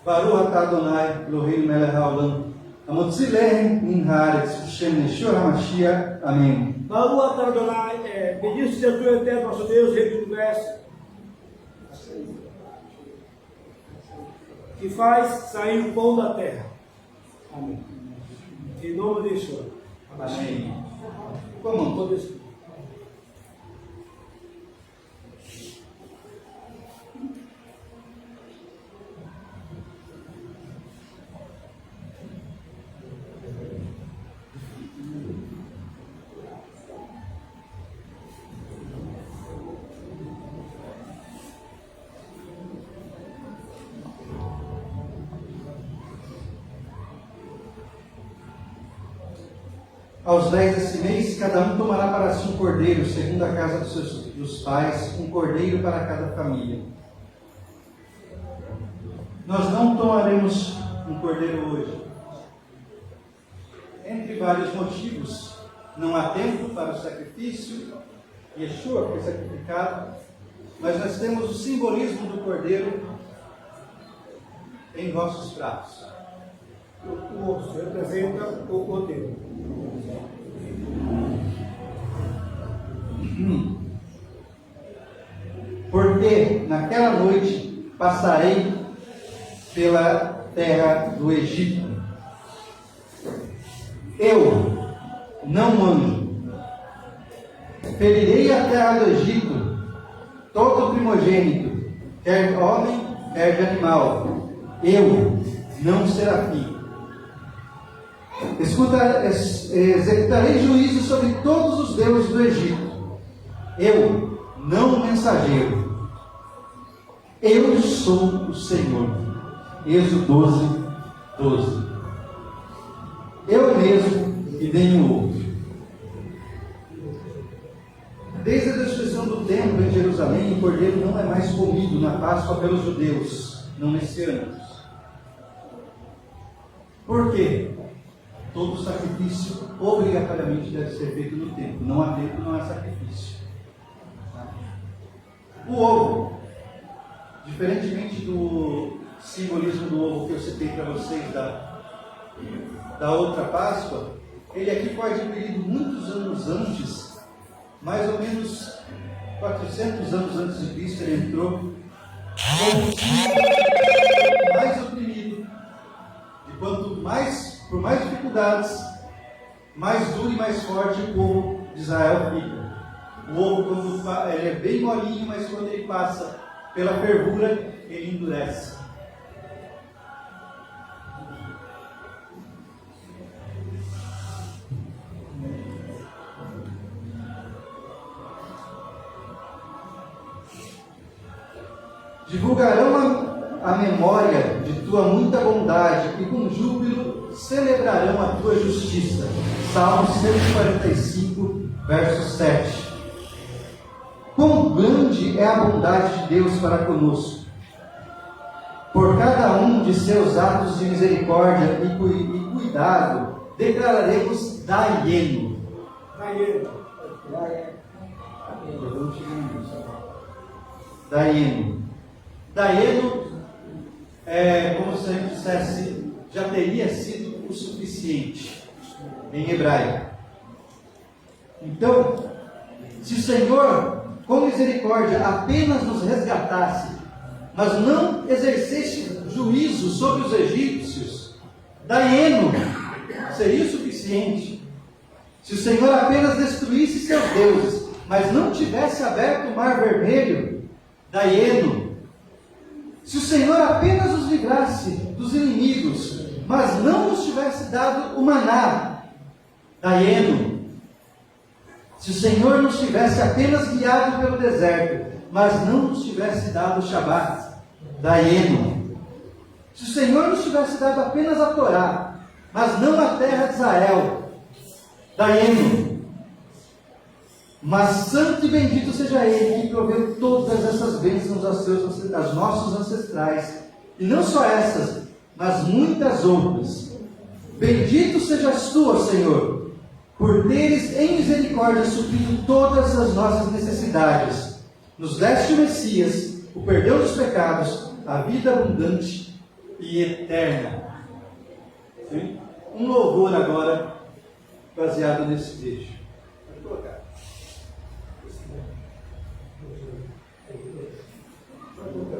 Baruch atah Adonai, Eloheinu melech haolam, hamotzi lehem min haaretz, b'shem Yeshua HaMashiach. Amém. Baruch atah Adonai, bendito seja tu, eterno nosso Deus, Rei do Universo, que faz sair o pão da terra. Amém. Em nome de Yeshua. Amém. Vamos. Todos. Aos 10 desse mês, cada um tomará para si um cordeiro, segundo a casa dos pais, um cordeiro para cada família. Nós não tomaremos um cordeiro hoje. Entre vários motivos, não há tempo para o sacrifício, Yeshua foi sacrificado, mas nós temos o simbolismo do cordeiro em vossos pratos. O osso representa o cordeiro. Porque naquela noite passarei pela terra do Egito. Eu, não manjo, ferirei a terra do Egito, todo primogênito, quer homem, quer de animal. Eu, não serafim. Escuta, executarei juízo sobre todos os deuses do Egito. Eu, não o mensageiro. Eu sou o Senhor. Êxodo 12, 12. Eu mesmo e nenhum outro. Desde a destruição do templo em Jerusalém, o cordeiro não é mais comido na Páscoa pelos judeus não messiânicos. Por quê? Todo sacrifício obrigatoriamente deve ser feito no templo. Não há templo, não há sacrifício. O ovo, diferentemente do simbolismo do ovo que eu citei para vocês da outra Páscoa, ele aqui foi adquirido muitos anos antes, mais ou menos 400 anos antes de Cristo. Ele entrou como o mais oprimido, e quanto mais, por mais dificuldades, mais duro e mais forte o povo de Israel fica. O ovo, quando ele é bem molinho, mas quando ele passa pela fervura, ele endurece. Divulgarão a memória de tua muita bondade e com júbilo celebrarão a tua justiça. Salmo 145, verso 7. Quão grande é a bondade de Deus para conosco! Por cada um de seus atos de misericórdia e cuidado, declararemos Daieno. Daieno. Daieno é como se a gente dissesse, já teria sido o suficiente em hebraico. Então, se o Senhor, com misericórdia, apenas nos resgatasse, mas não exercesse juízo sobre os egípcios, Daieno seria o suficiente. Se o Senhor apenas destruísse seus deuses, mas não tivesse aberto o mar vermelho, Daieno. Se o Senhor apenas os livrasse dos inimigos, mas não nos tivesse dado o maná, Daieno. Se o Senhor nos tivesse apenas guiado pelo deserto, mas não nos tivesse dado o Shabat, Daieno. Se o Senhor nos tivesse dado apenas a Torá, mas não a terra de Israel, Daieno. Mas santo e bendito seja Ele que proveu todas essas bênçãos aos nossos ancestrais, e não só essas, mas muitas outras. Bendito sejas tu, ó Senhor, por teres em misericórdia suprido todas as nossas necessidades. Nos deste o Messias, o perdão dos pecados, a vida abundante e eterna. Sim? Um louvor agora, baseado nesse trecho. Pode colocar. Oh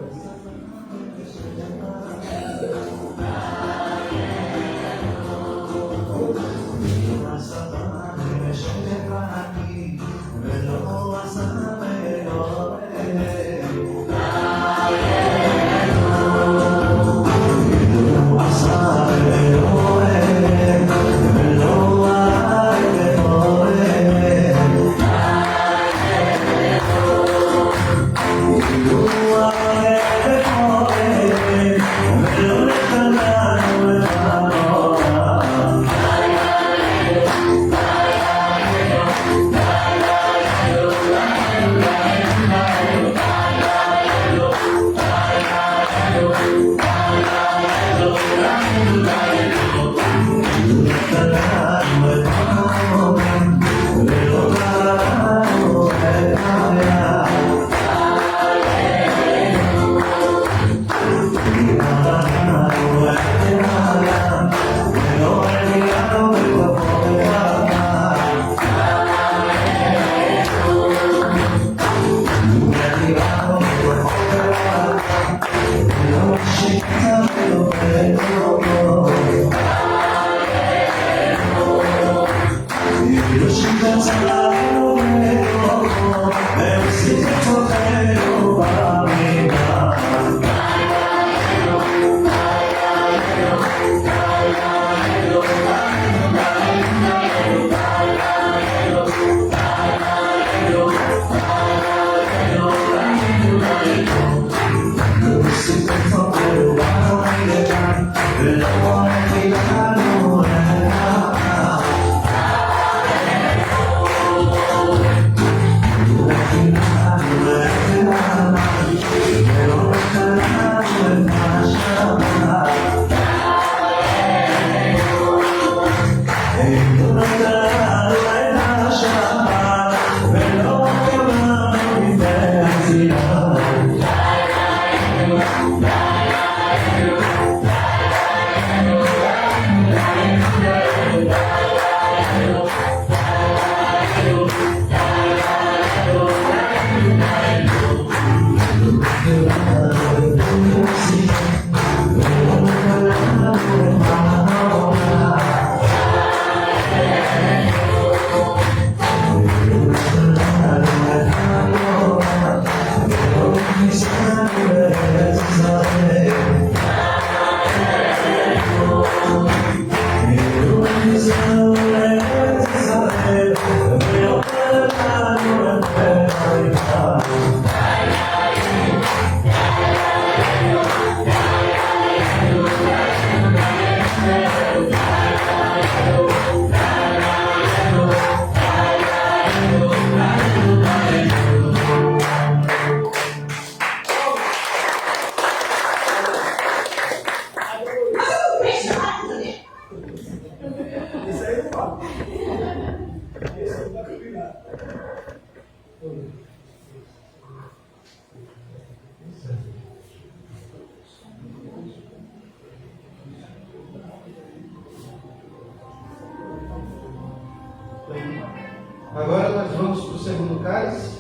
Agora nós vamos para o segundo cálice.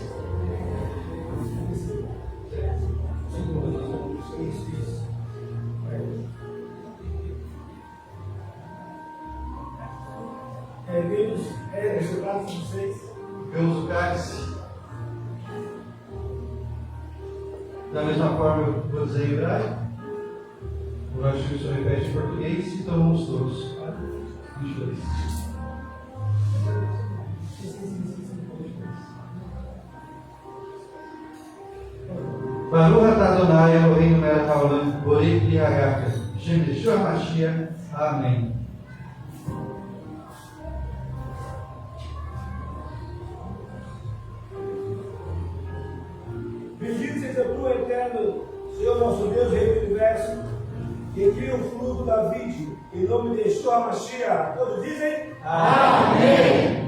Vemos o cálice da mesma forma que eu usei em hebraico. Eu acho que isso repete em português, então vamos todos. 22. Baruch atah Adonai Eloheinu melech haolam borei kli ha'yafeh Shem Yeshua HaMashiach. Amém. Bendito seja tu, eterno Senhor nosso Deus, Rei do Universo, que cria o fruto da vide, em nome de Yeshua HaMashiach. Todos dizem? Amém.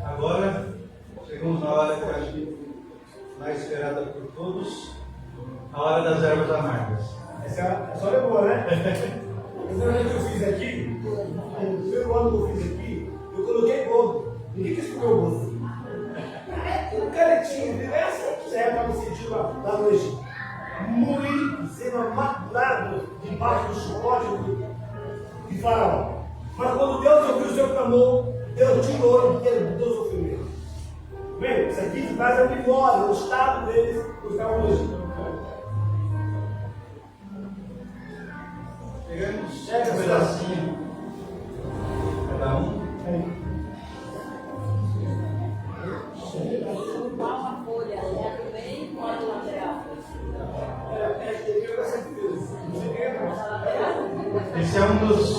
Agora, chegamos na hora que eu acho que mais esperada por todos, a hora das ervas amargas. Essa história é boa, né? Esse ano que eu fiz aqui, no primeiro ano que eu fiz aqui, eu coloquei bolo. Ninguém quis comer o bolo. Um caretinho, diversas ervas me sentir lá noite. Muito sendo maculado debaixo do chicote de Faraó. Mas quando Deus ouviu o seu clamor, Deus tirou do teu sofrimento. Bem, isso aqui traz a memória, o estado deles, os estavam no Egito. Pegamos um pedacinho, cada um. Qual a folha? É do meio ou do lateral? Esse é um dos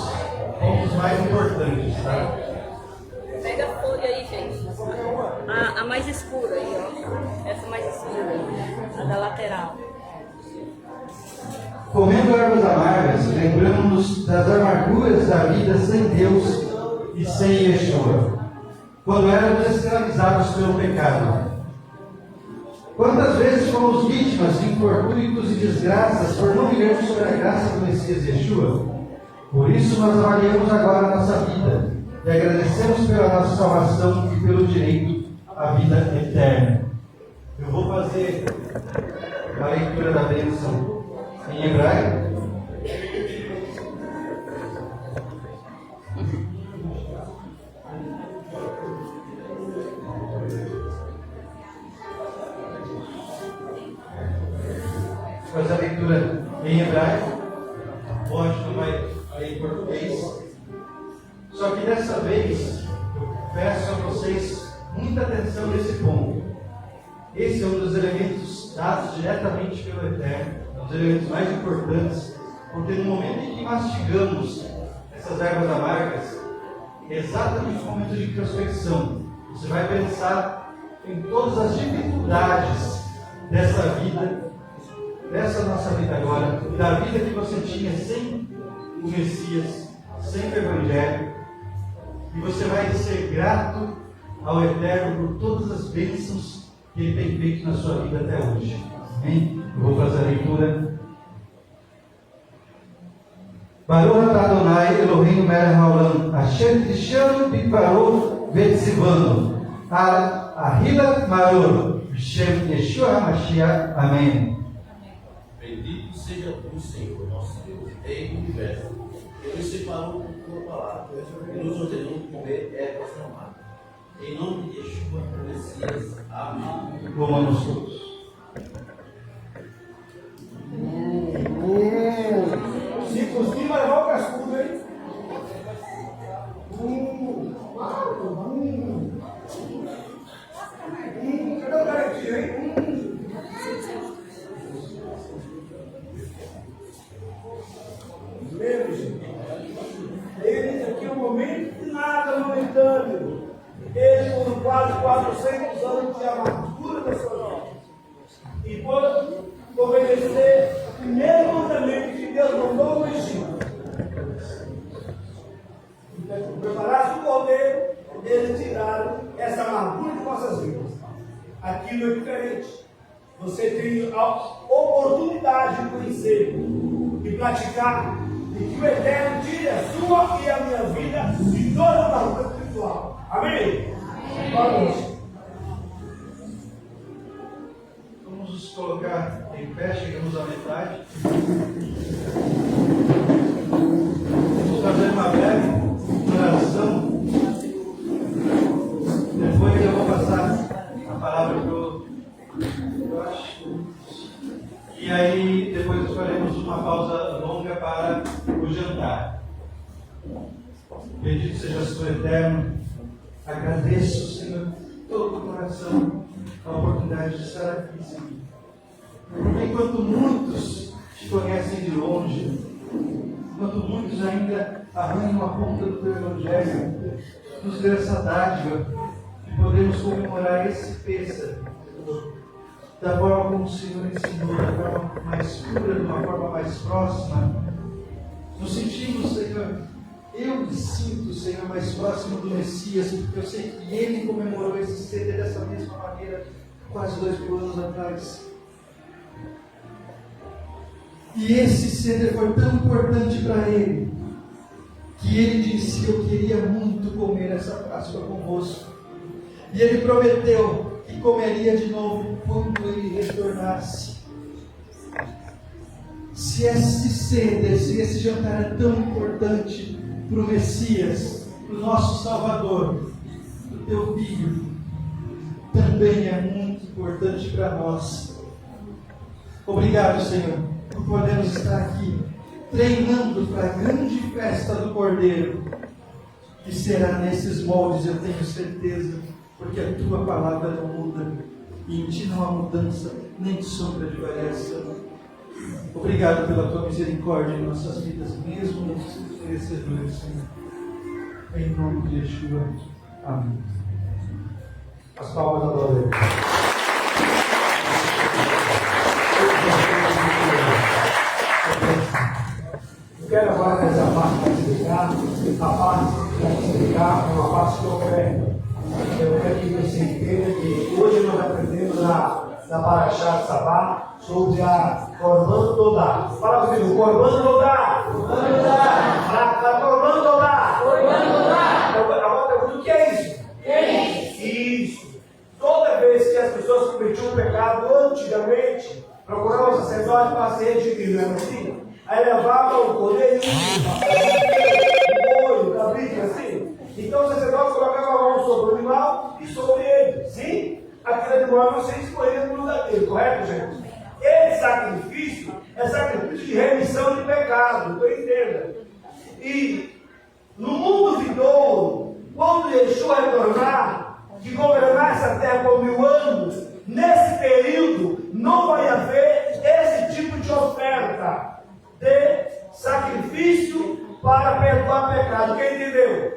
pontos mais importantes, tá? Pega a folha aí, gente. A mais escura aí, ó. Essa mais escura aí. A da lateral. Comendo ervas amargas, lembramos-nos das amarguras da vida sem Deus e sem Yeshua, quando éramos escravizados pelo pecado. Quantas vezes fomos vítimas de infortúnios e desgraças por não vivermos sobre a graça do Messias Yeshua? Por isso nós avaliamos agora a nossa vida e agradecemos pela nossa salvação e pelo direito à vida eterna. Eu vou fazer a leitura da bênção em hebraico. Faz a leitura em hebraico. Hoje não vai ler em português. Só que dessa vez eu peço a vocês muita atenção nesse ponto. Esse é um dos elementos dados diretamente pelo Eterno, um dos elementos mais importantes, porque no momento em que mastigamos essas ervas amargas, é exatamente o momento de introspecção. Você vai pensar em todas as dificuldades dessa vida, dessa nossa vida agora, da vida que você tinha sem o Messias, sem o Evangelho, e você vai ser grato ao Eterno por todas as bênçãos que Ele tem feito na sua vida até hoje. Amém? Eu vou fazer a leitura. Baruch atah Adonai Eloheinu melech haolam asher tishanu bikvaro vetzivanu ahilat maror Shem Yeshua HaMashiach. Amém. Bendito seja tu, Senhor, nosso Deus, Rei do Universo, que nos separou com tua palavra e nos ordenou de comer ervas amargas. Em nome de Yeshua, Messias. Amém. Vamos todos. Se cuspir, vai levar o cascudo, hein? Cadê o caretinho, hein? ele por quase 400 anos de amargura da sua vida. E por obedecer o primeiro mandamento que Deus mandou no Egito. Preparasse o cordeiro, eles tiraram essa amargura de nossas vidas. Aquilo é diferente. Você tem a oportunidade de conhecer e praticar, e que o Eterno tire a sua e a minha vida de toda a amargura espiritual. Amém? Boa noite. Vamos nos colocar em pé, chegamos à metade. Vamos fazer uma breve oração. Depois eu vou passar a palavra para o Josh. E aí depois nós faremos uma pausa longa para o jantar. Bendito seja o Senhor Eterno. Agradeço, Senhor, todo o coração a oportunidade de estar aqui, Senhor. Porque enquanto muitos te conhecem de longe, enquanto muitos ainda arranham a ponta do teu Evangelho, nos dê essa dádiva de podermos comemorar esse Pêssego da forma como o Senhor ensinou, da forma mais pura, de uma forma mais próxima. Nos sentimos, Senhor, eu me sinto, Senhor, mais próximo do Messias, porque eu sei que Ele comemorou esse CD dessa mesma maneira quase 2000 anos atrás. E esse CD foi tão importante para Ele, que Ele disse: eu queria muito comer essa Páscoa convosco. E Ele prometeu que comeria de novo quando Ele retornasse. Se esse CD, se esse jantar é tão importante para o Messias, para o nosso Salvador, para o Teu Filho, também é muito importante para nós. Obrigado, Senhor, por podermos estar aqui treinando para a grande festa do Cordeiro, que será nesses moldes, eu tenho certeza, porque a Tua palavra não muda e em Ti não há mudança nem sombra de variação. Obrigado pela Tua misericórdia em nossas vidas, mesmo nos merecedores, Senhor. Em nome de Yeshua. Amém. As palmas da glória. Eu quero agora nessa parte para explicar, a parte para explicar é uma parte que eu quero que você entenda que hoje nós aprendemos na Parashá de Sabá sobre a Korban Todá. Fala comigo, Korban Todá. Korban Todá. Korban Todá. Agora pergunta, o que é isso? Isso. Toda vez que as pessoas cometiam um pecado antigamente, procuravam o sacerdote para ser redimido, não é assim? Aí levava o cordeiro, o olho, o cabrito, assim. Então o sacerdote colocava a mão sobre o animal e sobre ele. Sim? Aquele animal não ser escolhido no lugar dele, correto, gente? Esse sacrifício é sacrifício de remissão de pecado, então entenda. E no mundo vindouro, quando Yeshua retornar, que governar essa terra por 1000 anos, nesse período não vai haver esse tipo de oferta de sacrifício para perdoar pecado. Quem entendeu?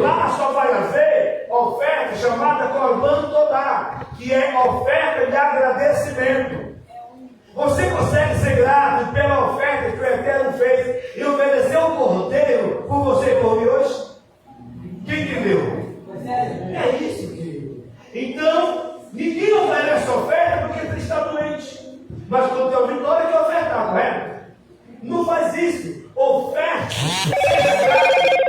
Lá só vai haver oferta chamada Korban Todá, que é oferta de agradecimento. Você consegue ser grato pela oferta que o Eterno fez e oferecer o cordeiro por você e por mim hoje? Quem entendeu? É isso, querido. Então, ninguém oferece oferta porque está doente. Mas quando tem uma vitória, que ofertar, correto? Não faz isso. Oferta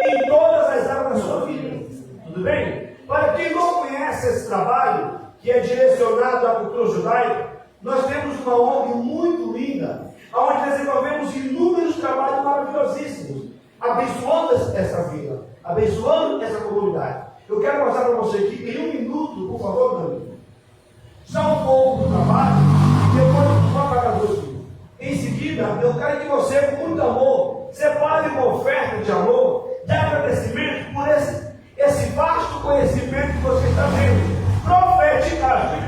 em todas as áreas da sua vida. Tudo bem? Para quem não conhece esse trabalho, que é direcionado à cultura judaica, nós temos uma ONG muito linda, onde desenvolvemos inúmeros trabalhos maravilhosíssimos, abençoando essa vila, abençoando essa comunidade. Eu quero mostrar para você aqui, em 1 minuto, por favor, meu amigo. Só um pouco do trabalho, e depois vou apagar 2 minutos. Em seguida, eu quero que você, com muito amor, separe uma oferta de amor, de agradecimento por esse vasto conhecimento que você está tendo. Profeticamente.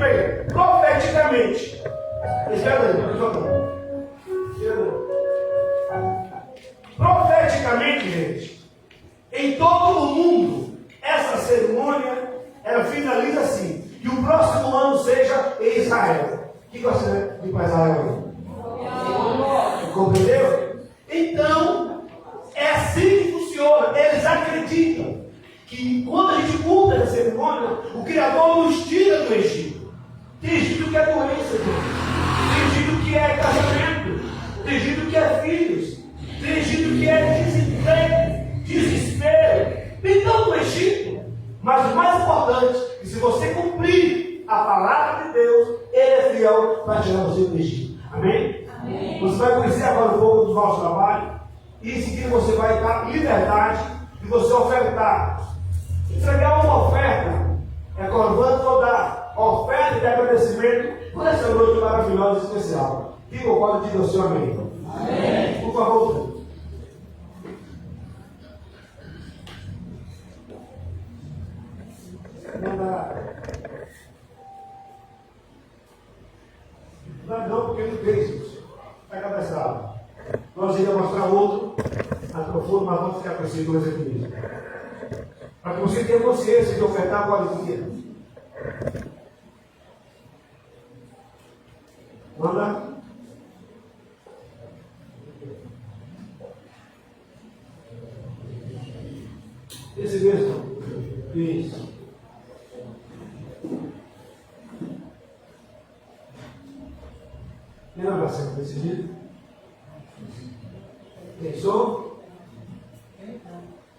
Profeticamente, gente, em todo o mundo, essa cerimônia ela finaliza assim: que o próximo ano seja em Israel. O que você vai ir para Israel aí? Compreendeu? Então, é assim que funciona. Eles acreditam que quando a gente cumpre essa cerimônia, o Criador nos tira do Egito. Tem Egito que é doença, tem Egito que é casamento, tem Egito que é filhos, tem Egito que é desemprego, desespero. Então, no Egito, mas o mais importante, é que se você cumprir a palavra de Deus, Ele é fiel para tirar você do Egito. Amém? Amém? Você vai conhecer agora um pouco do nosso trabalho, e em seguida você vai dar liberdade de você ofertar. Entregar uma oferta é corban toda oferta de agradecimento por essa noite maravilhosa e especial. Diga o pode dizer o Senhor amém. Amém. Por favor. Não, porque não tem isso. Está cabeçado. Nós iremos mostrar outro, mas vamos ficar com esses dois aqui mesmo. Para que você tenha consciência de ofertar qual dia. Manda. Esse mesmo. Isso. Quem não vai ser decidido? Pensou?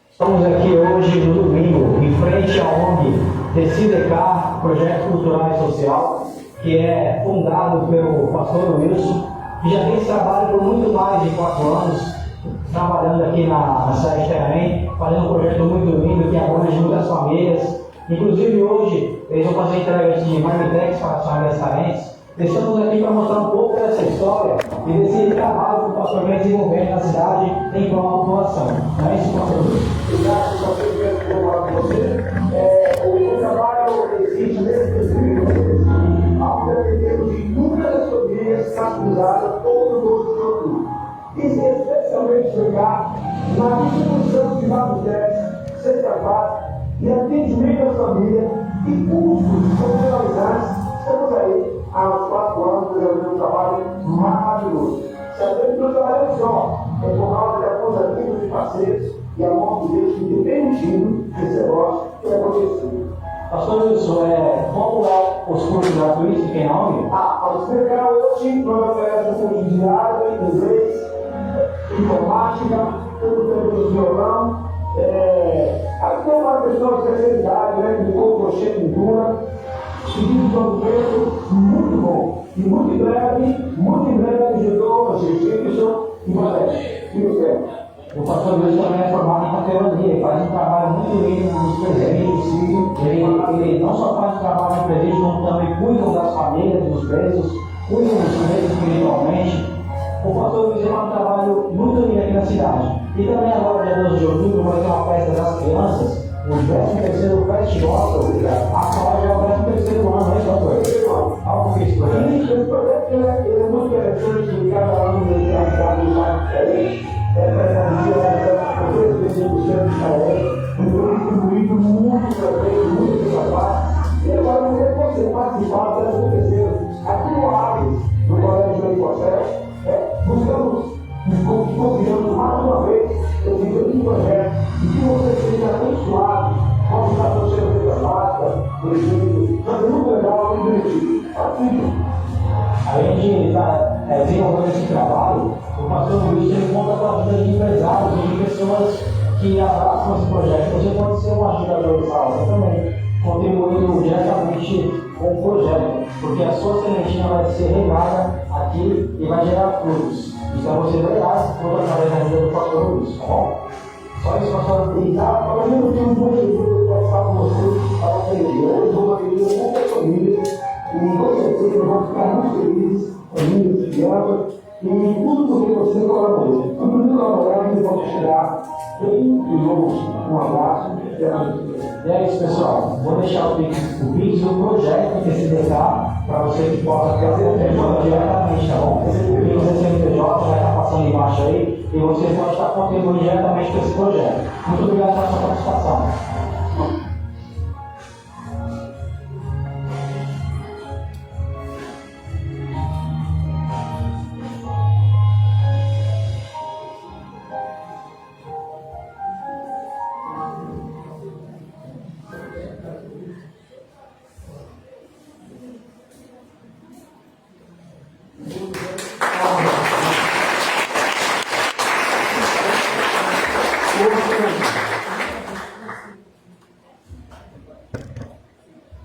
Estamos aqui hoje no domingo, em frente à ONG TCDK, Projeto Cultural e Social, que é fundado pelo pastor Wilson, que já tem esse trabalho por muito mais de 4 anos, trabalhando aqui na cidade de Itaém, fazendo um projeto muito lindo que abrange muitas famílias. Inclusive hoje eles vão fazer entrega de marmitex para as famílias carentes. Estamos aqui para mostrar um pouco dessa história e desse trabalho que o pastor vem desenvolvendo na cidade em prol da população. Não é isso, pastor? Obrigado, pastor, por falar com você. O trabalho existe desde 2012, apresentando de inúmeras famílias capturadas todo o produto. Isso é especialmente explicar na distribuição de marmitex, cesta básica e atendimento à família e cursos profissionalizantes. Estamos aí há uns 4 anos desenvolvendo um trabalho maravilhoso. Sabemos que não trabalhamos só, é por causa de alguns amigos e parceiros e a mão de Deus que tem permitido que esse negócio tenha acontecido. Pastor Wilson, como é os cursos gratuitos que tem na ONG? Ao explicar hoje, nós oferecemos curso de árabe, inglês, informática, tudo temos violão. Aqui tem uma pessoa de terceira idade, né, que ficou crochê, pintura. Seguindo todo o tempo, muito bom. E muito em breve, ajudou vocês, Gibson e Moleque. E o Fé. O pastor Wilson também é formado em papelaria, ele faz um trabalho muito lindo nos presídios. Ele não só faz o trabalho no presídio, como também cuida das famílias, dos presos, cuida dos presos espiritualmente. O pastor Wilson faz um trabalho muito lindo aqui na cidade. E também agora, dia 12 de outubro, vai ter uma festa das crianças. O 13º Fest Gospel, a qual já é o 13º ano, né, pastor? Algo que isso, né? Esse projeto é muito interessante, que cada ano ele está em um bairro diferente. Presencia 3% de Israel, contribuído muito também, muito capaz. E agora você participar das aconteceram aqui no Aves, no Colégio do Processo, buscamos, confiando mais uma vez, esse grande projeto, e que você seja abençoado, como está você na mata, no Egito, mas muito legal, muito divertido. Assim, a gente está desenvolvendo esse trabalho. O pastor Luiz ele conta com a vida de empresários e de pessoas que abraçam esse projeto. Você pode ser um ajudador de salva também, contribuindo diretamente com o projeto, porque a sua sementinha vai ser regada aqui e vai gerar frutos. Então você vai dar esse fruto através da vida do pastor Luiz, tá bom? Só isso, pastor Luiz. Mas eu tenho um bom exemplo para falar com você, para aprender. Eu vou aprender com muitas famílias, e com certeza vão ficar muito felizes, famílias, crianças. E tudo porque você colaborou. Tudo que colaborar, eles vão chegar bem loucos. Um abraço. E é isso, pessoal. Vou deixar o Pix do projeto TCDK para você que possa fazer diretamente, tá bom? O Pix do CNPJ vai estar passando embaixo aí e você pode estar contribuindo diretamente com esse projeto. Muito obrigado pela sua participação.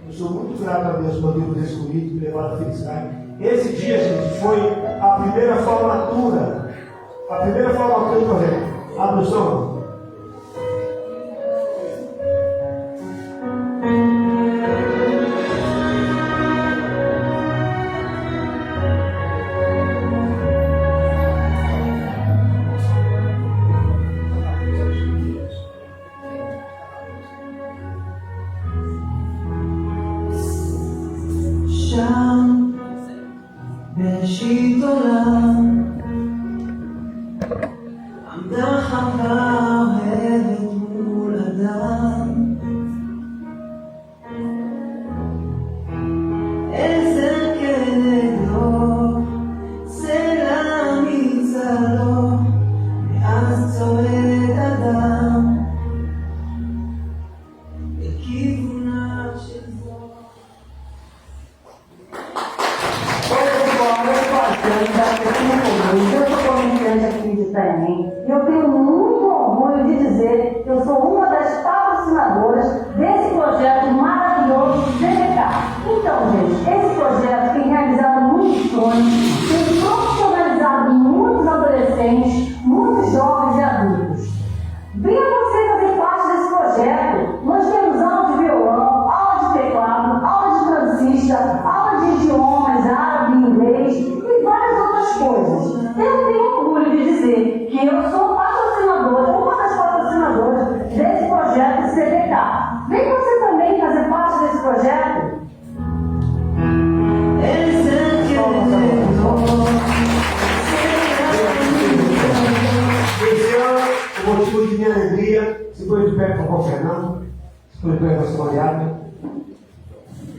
Eu sou muito grato a Deus por ter poder escolhido e me levar à felicidade. Esse dia, gente, foi a primeira formatura. A primeira formatura do projeto. Abre o som. שם בראשית עולם עמדה חווה אוהבת מול אדם איזה כנגדו סלע מצלו מאז צועד אדם לכיוונה של זו. Eu sou comerciante aqui de Itanhaém e eu tenho muito orgulho de dizer que eu sou uma das patrocinadoras desse projeto maravilhoso do CDK. Então, gente, esse projeto tem realizado muitos sonhos, tem profissionalizado muitos adolescentes, muitos jovens e adultos. Venha você fazer parte desse projeto. Nós temos aula de violão, aula de teclado, aula de transista, aula de idiomas, árabe, inglês e várias outras coisas. Eu tenho orgulho de dizer que eu sou patrocinadora, uma das patrocinadoras desse projeto CDK. Vem você também fazer parte desse projeto. Esse ano, o motivo de minha alegria, se foi de pé com o Fernando, se foi de pé com a Mariana.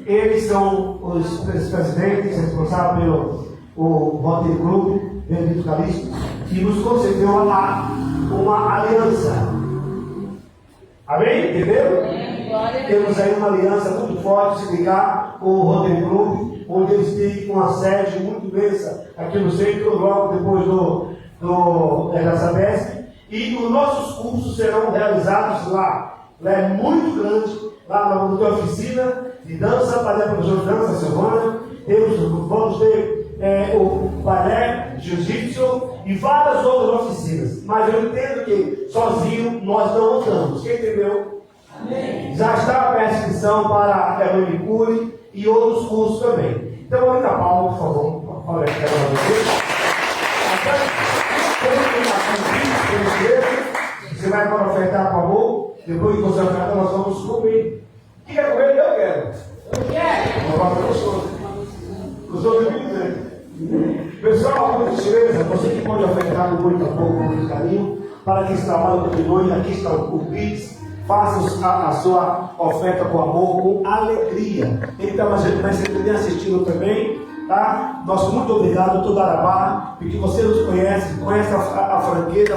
Eles são os presidentes responsáveis pelo Rotary Club, Benedito Calixto, e nos concedeu uma aliança. Amém? Entenderam? Temos aí uma aliança muito forte, se ligar com o Rotary Club, onde eles têm uma sede muito imensa aqui no centro, logo depois da Sabesp. E os nossos cursos serão realizados lá. Lá é muito grande, lá na oficina de dança, para a professora de dança, Silvana. Vamos ter o balé, jiu-jitsu e várias outras oficinas. Mas eu entendo que sozinho nós não andamos. Quem entendeu? Amém. Já está a inscrição para a Manicure e outros cursos também. Então, Anitta Paula, por favor, olha aqui para você. Você vai para ofertar por amor, depois que você ofertar, nós vamos comer. Quem quer comer? Eu quero. Eu quero. Vou falar para você. Eu sou de mim. Pessoal, por gentileza, você que pode ofertar com muito amor, com muito carinho, para que esse trabalho continue, aqui está o Pix. Faça a sua oferta com amor, com alegria. Então, mas você tem assistido também, tá? Nosso muito obrigado, todo Arabá, porque você nos conhece a franqueza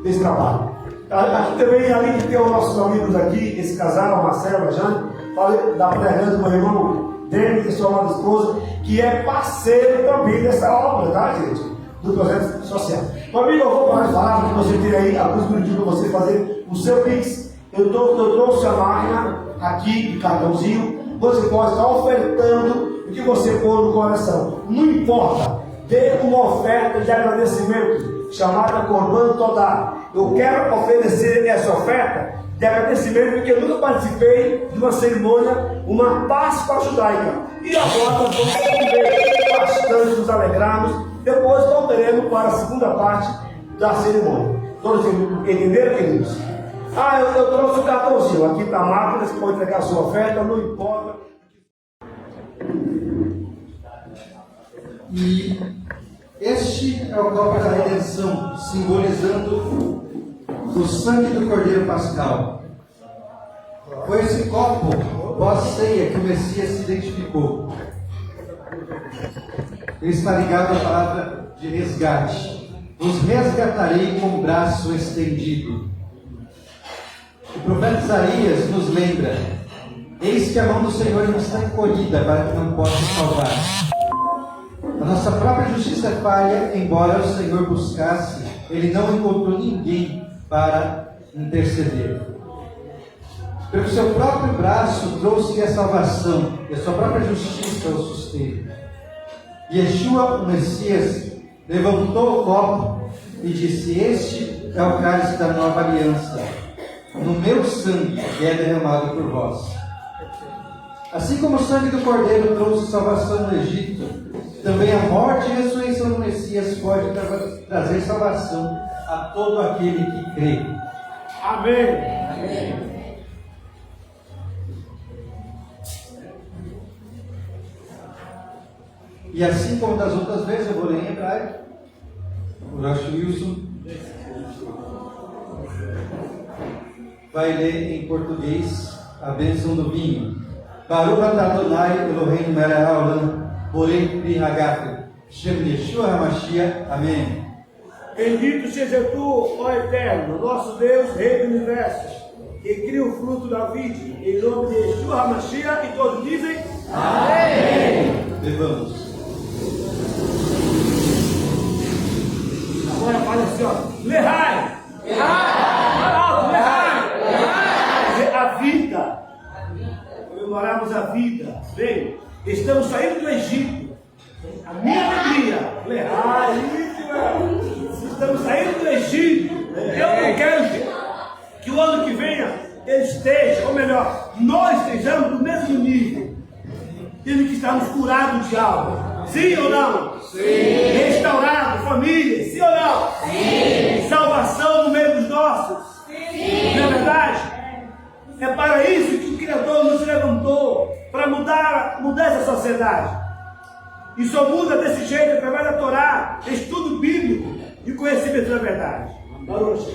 desse trabalho. Aqui também, além de ter os nossos amigos aqui, esse casal, Marcelo, a Jane, falei da Fernanda, meu irmão Denis e sua amada esposa, que é parceiro também dessa obra, tá, gente? Do projeto social. Meu amigo, eu vou parar de falar, porque você tem aí alguns minutinhos para você fazer o seu Pix. Eu trouxe a máquina aqui de cartãozinho. Você pode estar ofertando o que você pôr no coração. Não importa. Dê uma oferta de agradecimento, chamada Corban Todá. Eu quero oferecer essa oferta de agradecimento, porque eu nunca participei de uma cerimônia, uma Páscoa judaica. E agora nós vamos conviver bastante, nos alegrarmos. Depois voltaremos para a segunda parte da cerimônia. Todos entenderam, queridos? Eu trouxe o cartãozinho. Aqui está a máquina, você pode entregar a sua oferta, não importa. E este é o copo da redenção, simbolizando o sangue do Cordeiro Pascal. Foi esse copo pós-ceia que o Messias se identificou. Ele está ligado à palavra de resgate. Os resgatarei com o braço estendido. O profeta Isaías nos lembra: eis que a mão do Senhor não está encolhida para que não possa salvar. A nossa própria justiça é falha, embora o Senhor buscasse, ele não encontrou ninguém para interceder. Pelo seu próprio braço trouxe a salvação, e a sua própria justiça o susteve. Yeshua, o Messias, levantou o copo e disse: este é o cálice da nova aliança, no meu sangue que é derramado por vós. Assim como o sangue do Cordeiro trouxe salvação no Egito, também a morte e a ressurreição do Messias pode trazer salvação a todo aquele que crê. Amém. Amém. E assim como das outras vezes, eu vou ler em hebraico. O Rosh Wilson vai ler em português a bênção do vinho. Baruch atah Adonai Eloheinu melech haolam, borei pri hagafe, Shem Yeshua HaMashiach. Amém. Bendito seja tu, ó Eterno, nosso Deus, Rei do Universo, que cria o fruto da vide, em nome de Yeshua HaMashiach, e todos dizem Amém. Levamos. Agora fala assim, ó. Lehai! Fala alto, Lehai! A vida. Comemoramos a vida. Bem, estamos saindo do Egito. A minha alegria. Lehai! Estamos saindo do Egito. Eu não quero que o ano que venha ele esteja, ou melhor, nós estejamos no mesmo nível. Tendo que estarmos curados de algo. Sim ou não? Sim. Restaurado, família, sim ou não? Sim. Salvação no meio dos nossos. Sim. Não é verdade? É para isso que o Criador nos levantou, para mudar essa sociedade. E só muda desse jeito através da Torá, estudo bíblico e conhecimento da verdade. Baruch.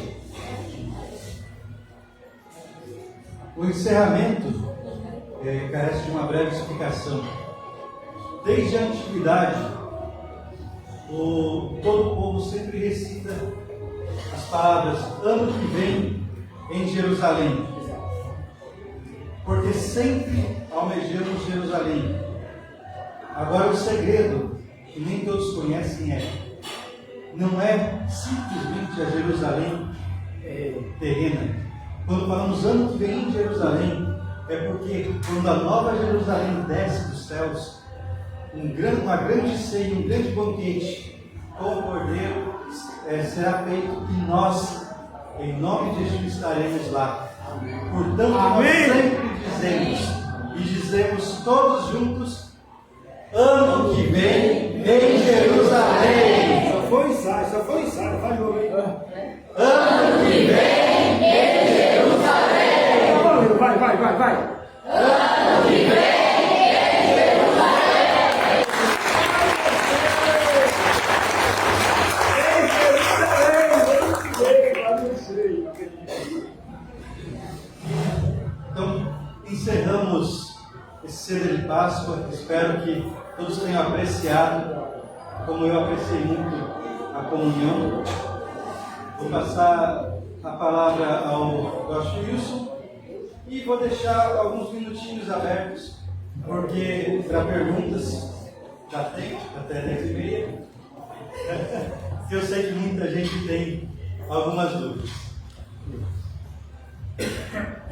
O encerramento carece de uma breve explicação. Desde a antiguidade, todo o povo sempre recita as palavras ano que vem em Jerusalém, porque sempre almejamos Jerusalém. Agora o segredo, que nem todos conhecem, não é simplesmente a Jerusalém terrena. Quando falamos ano que vem em Jerusalém, é porque quando a nova Jerusalém desce dos céus, uma grande ceia, um grande banquete com o Cordeiro será feito, e nós, em nome de Jesus, estaremos lá. Portanto, nós sempre dizemos todos juntos: ano que vem em Jerusalém. Só foi ensaio, faz novo aí. Ano que vem em Jerusalém. Vai. Ano que vem. Então, encerramos esse cedo de Páscoa. Espero que todos tenham apreciado, como eu apreciei muito, a comunhão. Vou passar a palavra ao Josh Wilson e vou deixar alguns minutinhos abertos, porque para perguntas já tem até 10h30. Eu sei que muita gente tem algumas dúvidas.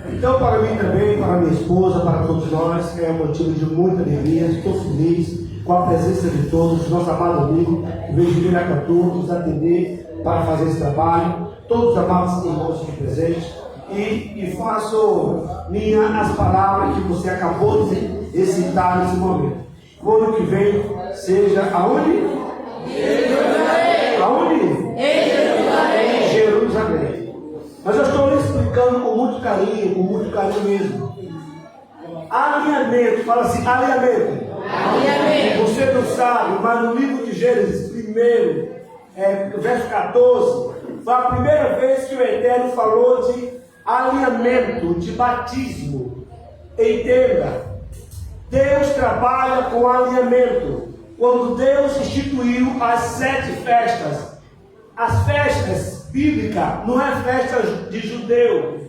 Então, para mim também, para minha esposa, para todos nós, é um motivo de muita alegria. Estou feliz com a presença de todos, nosso amado amigo, que veio de Miracatu nos atender para fazer esse trabalho. Todos os amados irmãos aqui presentes. E faço minha as palavras que você acabou de recitar nesse momento. O ano que vem seja aonde? Aonde? Em Jerusalém. Mas eu estou lhe explicando com muito carinho mesmo. Alinhamento, fala assim, alinhamento. Você não sabe, mas no livro de Gênesis, primeiro, verso 14, foi a primeira vez que o Eterno falou de alinhamento, de batismo. Entenda, Deus trabalha com alinhamento. Quando Deus instituiu as 7 festas, as festas bíblicas não é festa de judeu,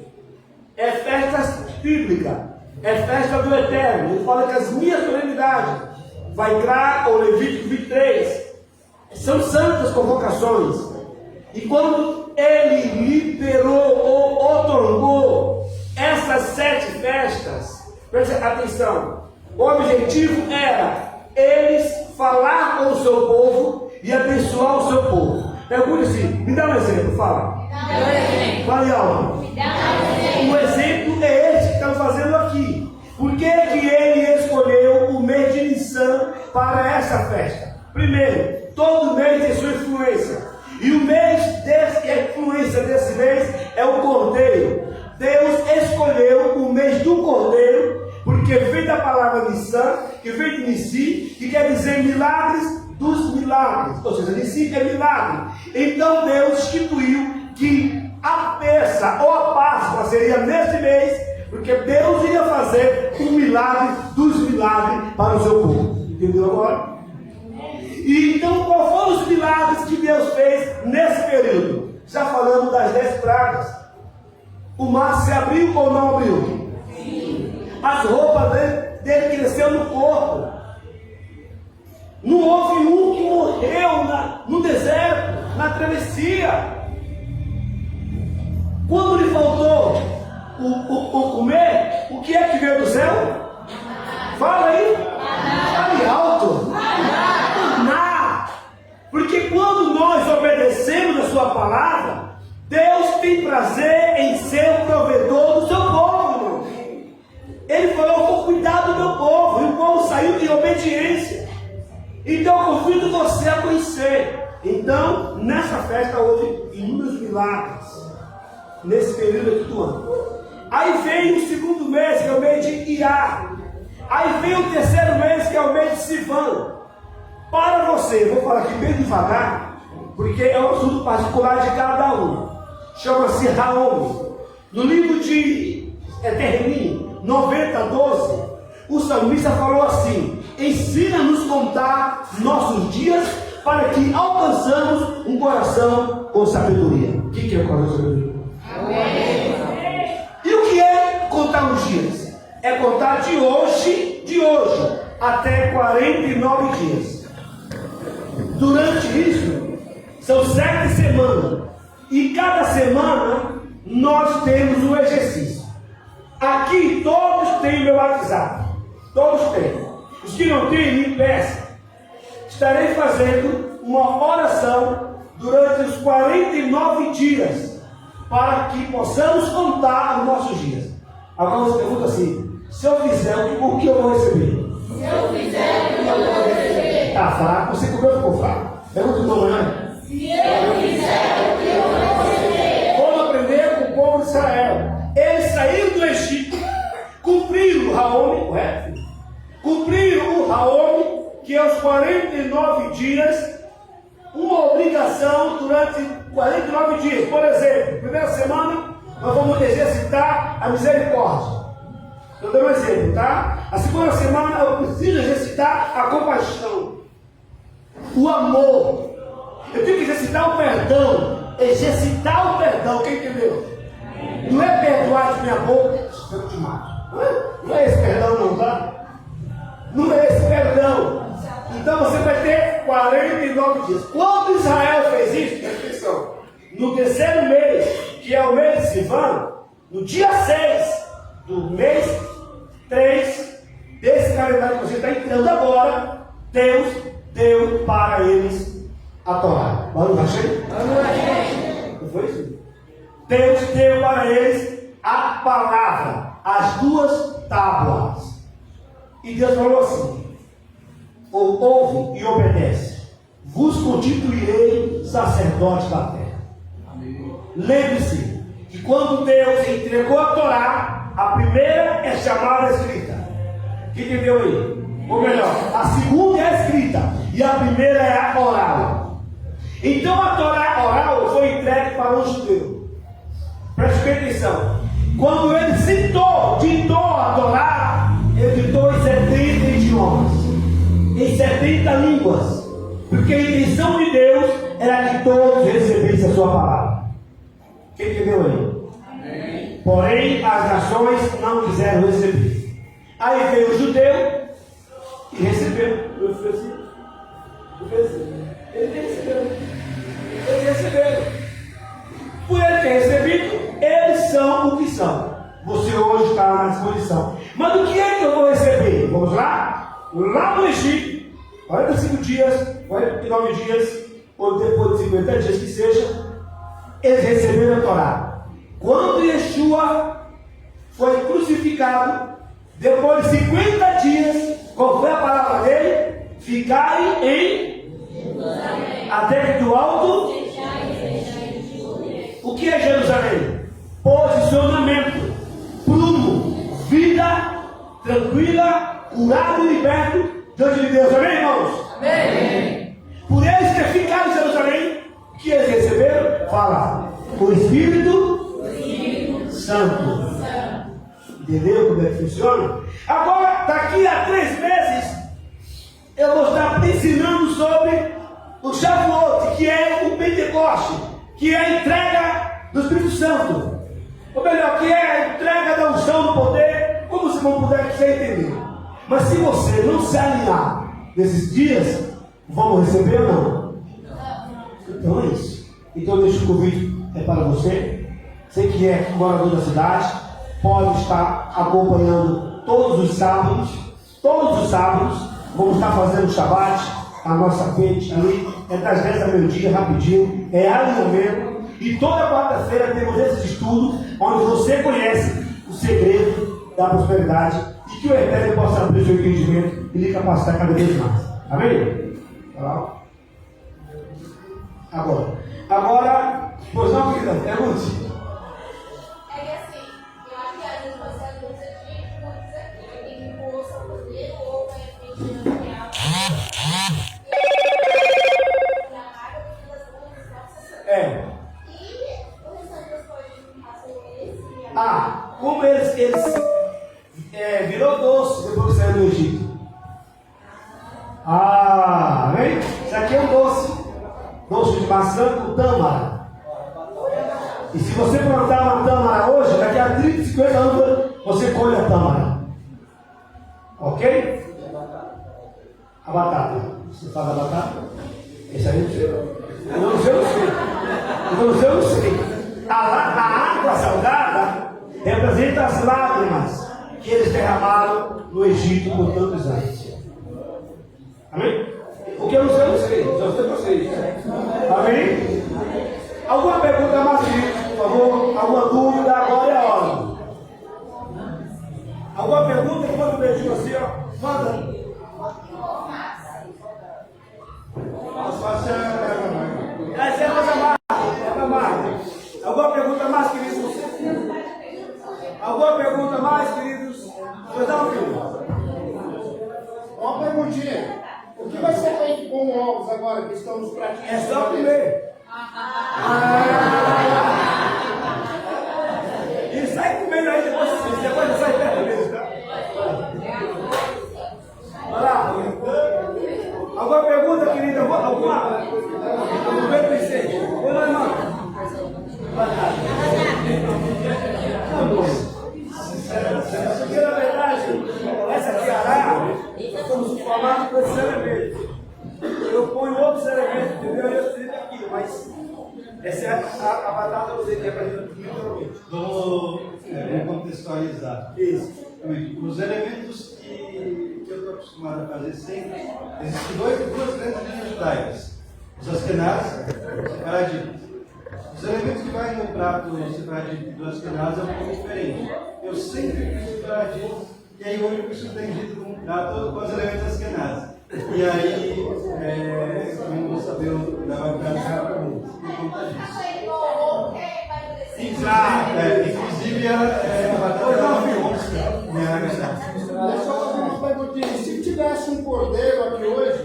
é festa bíblica, é festa do Eterno. Ele fala que as minhas solenidades, vai entrar o Levítico 23, são santas convocações. E quando ele liberou ou otorgou essas 7 festas, preste atenção, o objetivo era eles falar com o seu povo e abençoar o seu povo. Pergunte assim, me dá um exemplo, fala. Fale algo. O exemplo é esse que estamos fazendo aqui. Por que que ele escolheu o mês de Nissan para essa festa? Primeiro, todo mês tem sua influência. E o mês a influência desse mês é o Cordeiro. Deus escolheu o mês do Cordeiro, porque vem da palavra Nissan, que vem de Nissi, que quer dizer milagres dos milagres. Ou seja, Nissi é milagre. Então Deus instituiu que a peça ou a Páscoa seria nesse mês, porque Deus ia fazer o milagre dos milagres para o seu povo. Entendeu agora? E então, qual foram os milagres que Deus fez nesse período? Já falamos das 10 pragas. O mar se abriu ou não abriu? Sim. As roupas dele cresceu no corpo. Não houve um que morreu no deserto, na travessia. Quando lhe faltou o comer, o que é que veio do céu? Fala aí. Fale alto. Porque quando nós obedecemos a sua palavra, Deus tem prazer em ser o provedor do seu povo, irmão. Ele falou, vou cuidar do meu povo, e o povo saiu em obediência. Então eu convido você a conhecer. Então, nessa festa houve inúmeros milagres, nesse período aqui do ano. Aí vem o segundo mês, que é o mês de Iá. Aí vem o terceiro mês, que é o mês de Sivan. Para você, vou falar aqui bem devagar, porque é um assunto particular de cada um. Chama-se Raom. No livro de Termim 90:12, o salmista falou assim: ensina-nos contar nossos dias para que alcançamos um coração com sabedoria. O que é o coração com sabedoria? E o que é contar os dias? É contar de hoje até 49 dias. Durante isso, são 7 semanas. E cada semana nós temos um exercício. Aqui todos têm meu WhatsApp. Todos têm. Os que não têm, me peçam. Estarei fazendo uma oração durante os 49 dias, para que possamos contar os nossos dias. Agora você pergunta assim: se eu fizer, o que eu vou receber? Se eu fizer, o que eu vou receber? Está fraco, você comeu, ficou fraco. Pergunta do amanhã. Se eu fizer, o que eu vou receber? Vamos aprender com o povo de Israel. Eles saíram do Egito, cumpriram o Raom, correto? Cumpriram o Raom, que é os 49 dias, uma obrigação durante 49 dias. Por exemplo, primeira semana, nós vamos exercitar a misericórdia. Estou dando um exemplo, tá? A segunda semana, eu preciso exercitar a compaixão, o amor. Eu tenho que exercitar o perdão. Exercitar o perdão, quem entendeu? Não é perdoar de minha boca, eu te mato. Não é esse perdão, não, tá? Não é esse perdão. Então você vai ter 49 dias. Quando Israel fez isso, presta atenção, no terceiro mês, que é o mês de Sivan, no dia 6 do mês 3 desse calendário que você está entrando agora, Deus deu para eles a Torá. Vamos lá, cheio? Não foi isso? Deus deu para eles a palavra, as 2 tábuas. E Deus falou assim: ouve e obedece, vos constituirei sacerdote da terra. Lembre-se que quando Deus entregou a Torá, a primeira é chamada escrita. Que entendeu aí? Ou melhor, a segunda é a escrita e a primeira é a oral. Então a Torá oral foi entregue para o judeu. Preste bem atenção. Quando ele ditou a Torá, ele ditou em 70 idiomas, em 70 línguas, porque a intenção de Deus era que todos recebessem a sua palavra. Quem entendeu aí? Amém. Porém, as nações não quiseram receber. Aí veio o judeu e recebeu. Ele recebeu. disposição. Você hoje está na disposição. Mas o que é que eu vou receber? Vamos lá? Lá no Egito, 45 dias, 49 dias, ou depois de 50 dias que seja, eles receberam a Torá. Quando Yeshua foi crucificado, depois de 50 dias, qual foi a palavra dele? Ficarem em até que do alto. O que é Jerusalém? Posicionamento, prumo, vida tranquila, curado e liberto diante de Deus. Amém, irmãos? Amém. Por eles ter ficado em Jerusalém, o que eles receberam? Fala, o Espírito Santo. Entendeu como é que funciona? Agora, daqui a 3 meses, eu vou estar ensinando sobre o Shavuot, que é o Pentecoste, que é a entrega do Espírito Santo. Ou melhor, que é a entrega da unção do poder, como se não puder você entender. Mas se você não se alinhar nesses dias, vamos receber ou não? Então é isso. Então deixa o convite para você. Você que é morador da cidade, pode estar acompanhando todos os sábados. Todos os sábados, vamos estar fazendo o Shabbat, a nossa frente ali, é das 10 ao meio-dia, rapidinho, é alinhamento. E toda quarta-feira temos esse estudo, onde você conhece o segredo da prosperidade e que o Eterno possa abrir o seu entendimento e lhe capacitar cada vez mais. Amém? Tá. Agora, pois não, querida, pergunte. É que assim, eu acho que às vezes você ajuda de muitos aqui, tem que pôr o seu poder ou é feito de real. Como eles virou doce depois que saiu do Egito. Vem? Isso aqui é um doce. Doce de maçã com tâmara. E se você plantar uma tâmara hoje, daqui a 30, 50 anos você colhe a tâmara. Ok? A batata. Você faz a batata? Esse aí eu não sei. Eu não sei. A água salgada representa as lágrimas que eles derramaram no Egito por tantos anos. Amém? O que eu não sei, só sei vocês. Amém? Alguma pergunta mais, por favor? Alguma dúvida? Agora é a hora. Alguma pergunta? Manda um beijinho assim, ó. Manda. Essa é a nossa marca. Alguma pergunta mais, queridos? Alguma pergunta mais, queridos? Pois não, filho? Uma perguntinha. O que vai ser feito com ovos agora que estamos praticando? É só comer. E sai comendo aí depois você sai perto deles, tá? Vai lá. Alguma pergunta, querida? Alguma? Vamos ver o que você. Vamos lá, irmão. Porque na verdade, essa aqui nós somos formados por esses elementos. Eu ponho outros elementos, entendeu? Eu sei aqui, mas essa é a batata que você quer para gente. Vamos contextualizar. Isso. Os elementos que eu estou acostumado a fazer sempre, existem duas grandes linhas judaicas. Os askenazes e os sefaraditas. Os elementos que vai no prato separadito do askenazes é um pouco diferente. Eu sempre fiz separadito, e aí hoje eu fiz surpreendido com um prato com os elementos askenazes. E aí, eu não vou saber o da para mim, por conta disso. Inclusive, a batata não me Deixa eu fazer uma perguntinha. Se tivesse um cordeiro aqui hoje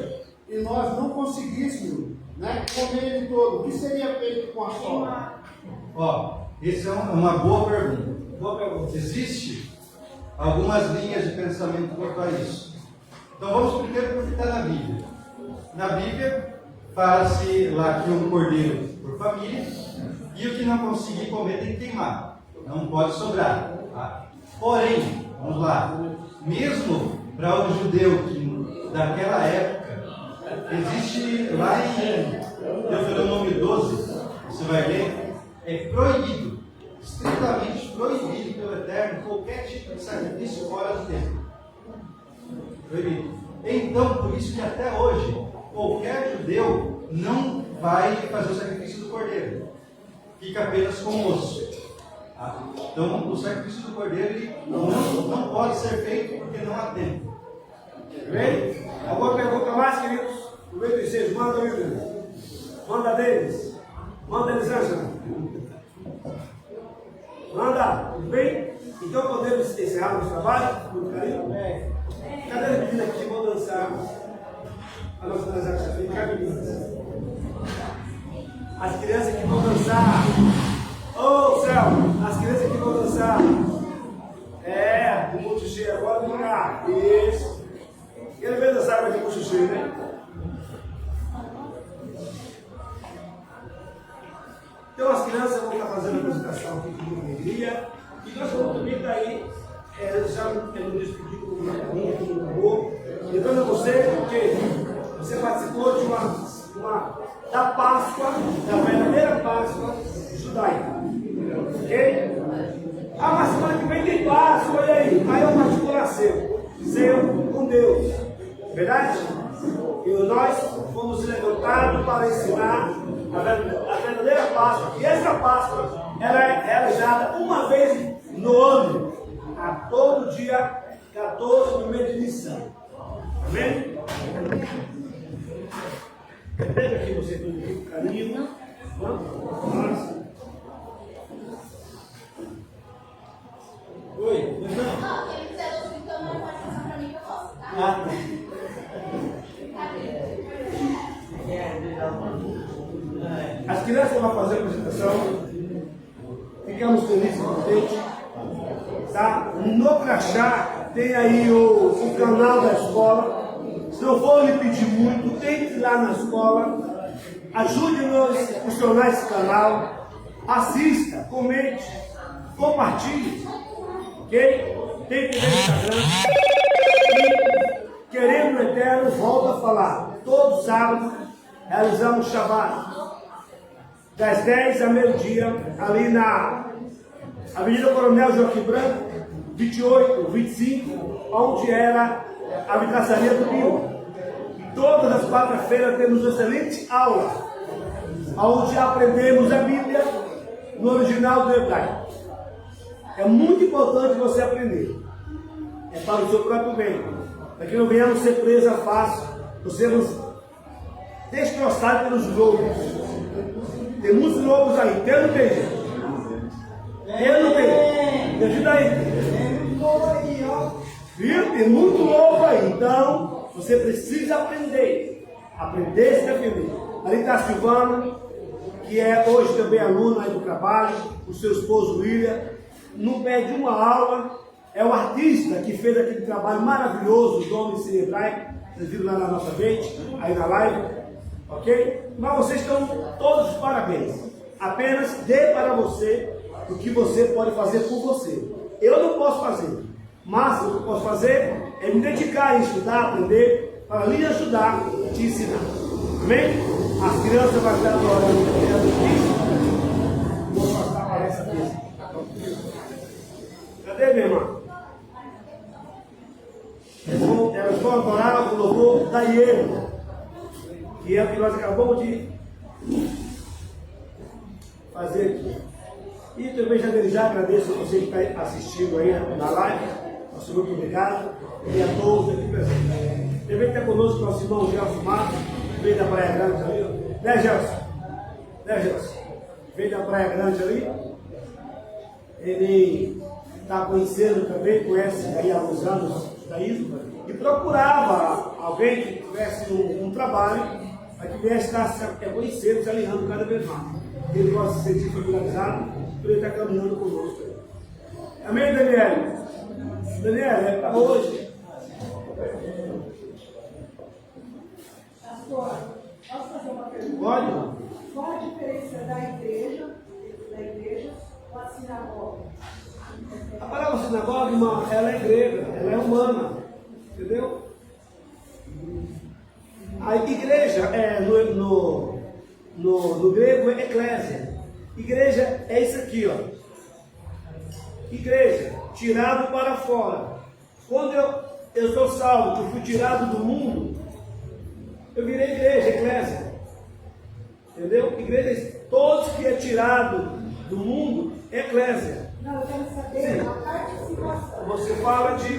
e nós não conseguíssemos comer ele todo, o que seria feito com a sobra? Essa é uma boa pergunta. Existe algumas linhas de pensamento quanto a isso. Então vamos primeiro para o que está na Bíblia. Na Bíblia, fala-se lá que um cordeiro por família, e o que não conseguir comer tem que queimar. Não pode sobrar. Tá? Porém, vamos lá, mesmo para o judeu que daquela época, existe lá em Deuteronômio 12, você vai ler, é proibido estritamente proibido pelo Eterno qualquer tipo de sacrifício fora do templo. Proibido. Então, por isso que até hoje, qualquer judeu não vai fazer o sacrifício do cordeiro. Fica apenas com o osso. Então, o sacrifício do cordeiro ele não pode ser feito porque não há tempo. Bem? Alguma pergunta mais, queridos? No meio dos seis, manda, William. Manda deles. Manda eles, Ângela. Manda. Tudo bem? Então podemos encerrar nosso trabalho? Muito carinho? Cadê as meninas que vão dançar? A nossa dança que já meninas. As crianças que vão dançar. Ô, Selma, as crianças que vão dançar. O muito cheio agora vem cá. Isso. Ele veio dançar com o muito cheio, né? Então as crianças vão estar fazendo a apresentação aqui com muita alegria. E nós vamos também estar aí, já nos despedir com uma carinha, com um amor. Lembrando a você, porque você participou de da Páscoa, da verdadeira Páscoa judaica. Ok? Mas semana que vem tem Páscoa, olha aí. Aí é uma articulação seu com Deus. Verdade? E nós fomos levantados para ensinar a verdadeira Páscoa. E essa Páscoa ela é realizada uma vez no ano, a todo dia 14 no mês de Nissan. Amém? Pega aqui você com carinho. Vamos? Oi, Não, quem quiser ouvir, então não pode passar para mim que eu posso, tá? As crianças vão fazer a apresentação. Ficamos felizes e contentes. Tá? No crachá tem aí o canal da escola. Se não for lhe pedir muito, entre lá na escola. Ajude-nos a funcionar esse canal. Assista, comente, compartilhe. Ok? Tem que ver no Instagram. E querendo o Eterno, volta a falar. Todo sábado realizamos Shabbat. Das 10 a meio-dia, ali na Avenida Coronel Joaquim Branco, 28, 25, onde era a vidraçaria do Rio. Todas as quartas-feiras temos uma excelente aula, onde aprendemos a Bíblia no original do hebraico. É muito importante você aprender. É para o seu próprio bem. Para que não venhamos ser presa fácil, por sermos destroçados pelos lobos. Tem muitos lobos aí. Tem ou não tem, gente? Tem ou não tem? Me ajuda aí. Viu? Tem muito lobo aí. Então, você precisa aprender. Aprender a se defender. Ali está a Silvana, que é hoje também aluna aí do trabalho, o seu esposo William. Não perde uma aula. É o artista que fez aquele trabalho maravilhoso do Homem Sem Hebraico. Vocês viram lá na nossa frente, aí na live. Ok? Mas vocês estão todos de parabéns. Apenas dê para você o que você pode fazer por você. Eu não posso fazer. Mas o que eu posso fazer é me dedicar a estudar, aprender, para lhe ajudar, te ensinar. Amém? As crianças vão estar adorando aqui. Vou passar para essa vez. Cadê, minha irmã? Elas vão adorar o louvor da Iena, que é o que nós acabamos de fazer aqui. E também já agradeço a você que está assistindo aí na live. Nosso muito obrigado. E a todos aqui presentes. Também está conosco o nosso irmão Gelson Matos, veio da Praia Grande ali. Né, Gelson? Né, Gelson? Veio da Praia Grande ali. Ele está conhecendo também, conhece aí há alguns anos daí, e procurava alguém que tivesse um trabalho, para que viesse estar conhecendo, se alinhando cada vez mais. Ele possa se sentir familiarizado, por ele estar caminhando conosco. Amém, Daniel? Daniel, é para hoje. Pastor, posso fazer uma pergunta? Pode. Qual a diferença da igreja com a sinagoga? A palavra sinagoga, irmã, ela é grega, ela é humana, entendeu? A igreja é no grego é eclésia. Igreja é isso aqui, ó. igreja, tirado para fora. Quando eu sou salvo, que eu fui tirado do mundo, eu virei igreja, eclésia. Entendeu? Igreja, todos que é tirado do mundo, é eclésia. Não, eu quero saber a participação. Você fala de...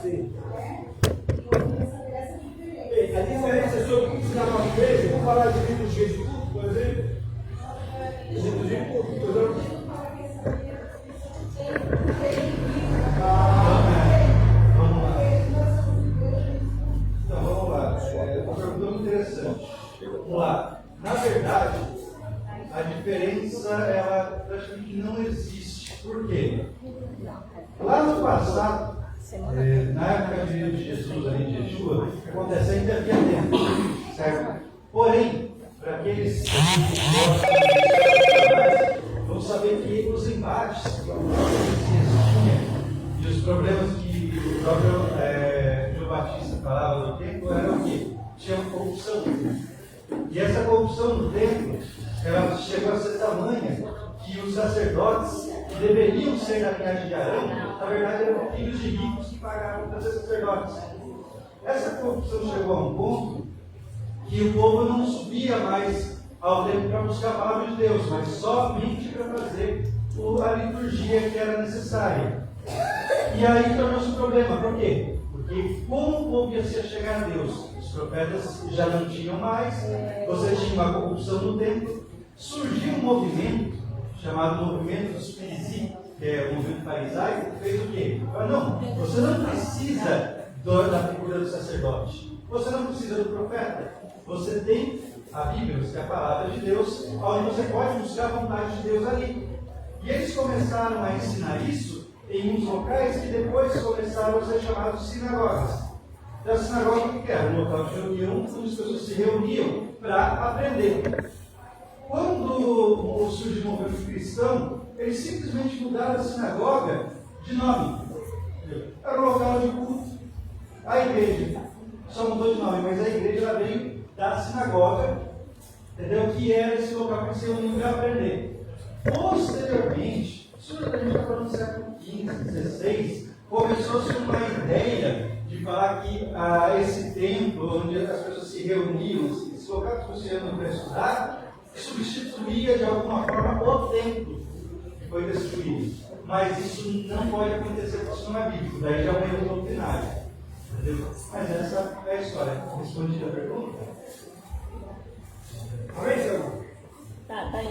Sim. A diferença sobre o sinagoga de igreja, vamos falar de liturgia de culto, por exemplo. Liturgia de culto, por exemplo. Vamos lá. É uma pergunta muito interessante. Vamos lá. Na verdade, a diferença, ela praticamente não existe. Por quê? Lá no passado, na época de Jesus, ali de Yeshua, acontece ainda havia tempo, certo? Porém, para aqueles que vão saber que os embates que existiam e os problemas que o próprio João Batista falava no templo eram o quê? Tinha corrupção. E essa corrupção no templo, ela chegou a ser tamanha que os sacerdotes, que deveriam ser da linhagem de Arão, na verdade eram filhos de ricos que pagavam para ser sacerdotes. Essa corrupção chegou a um ponto que o povo não subia mais ao templo para buscar a palavra de Deus, mas somente para fazer a liturgia que era necessária. E aí tornou-se um problema. Por quê? Porque como o povo ia se chegar a Deus? Os profetas já não tinham mais, você tinha uma corrupção no templo, surgiu um movimento chamado movimento dos Fariseus, que é o movimento farisaico, que fez o quê? Não, você não precisa da figura do sacerdote, você não precisa do profeta, você tem a Bíblia, que é a palavra de Deus, onde você pode buscar a vontade de Deus ali. E eles começaram a ensinar isso em uns locais que depois começaram a ser chamados de sinagogas. Da sinagoga, o que era? Um local de reunião onde as pessoas se reuniam para aprender. Quando surgiu o movimento cristão, eles simplesmente mudaram a sinagoga de nome. Era um local de culto. A igreja só mudou de nome, mas a igreja ela veio da sinagoga, entendeu? Que era esse local que eles se reuniam para aprender. Posteriormente, isso a gente está falando do século XV, XVI, começou-se uma ideia de falar que esse templo, onde as pessoas se reuniam, esse local que se reuniam para estudar, substituía de alguma forma o templo que foi destruído. Mas isso não pode acontecer com o sistema bíblico, daí já é um erro doutrinário. Entendeu? Mas essa é a história. Respondi a pergunta? Amém, senhor? Tá aí.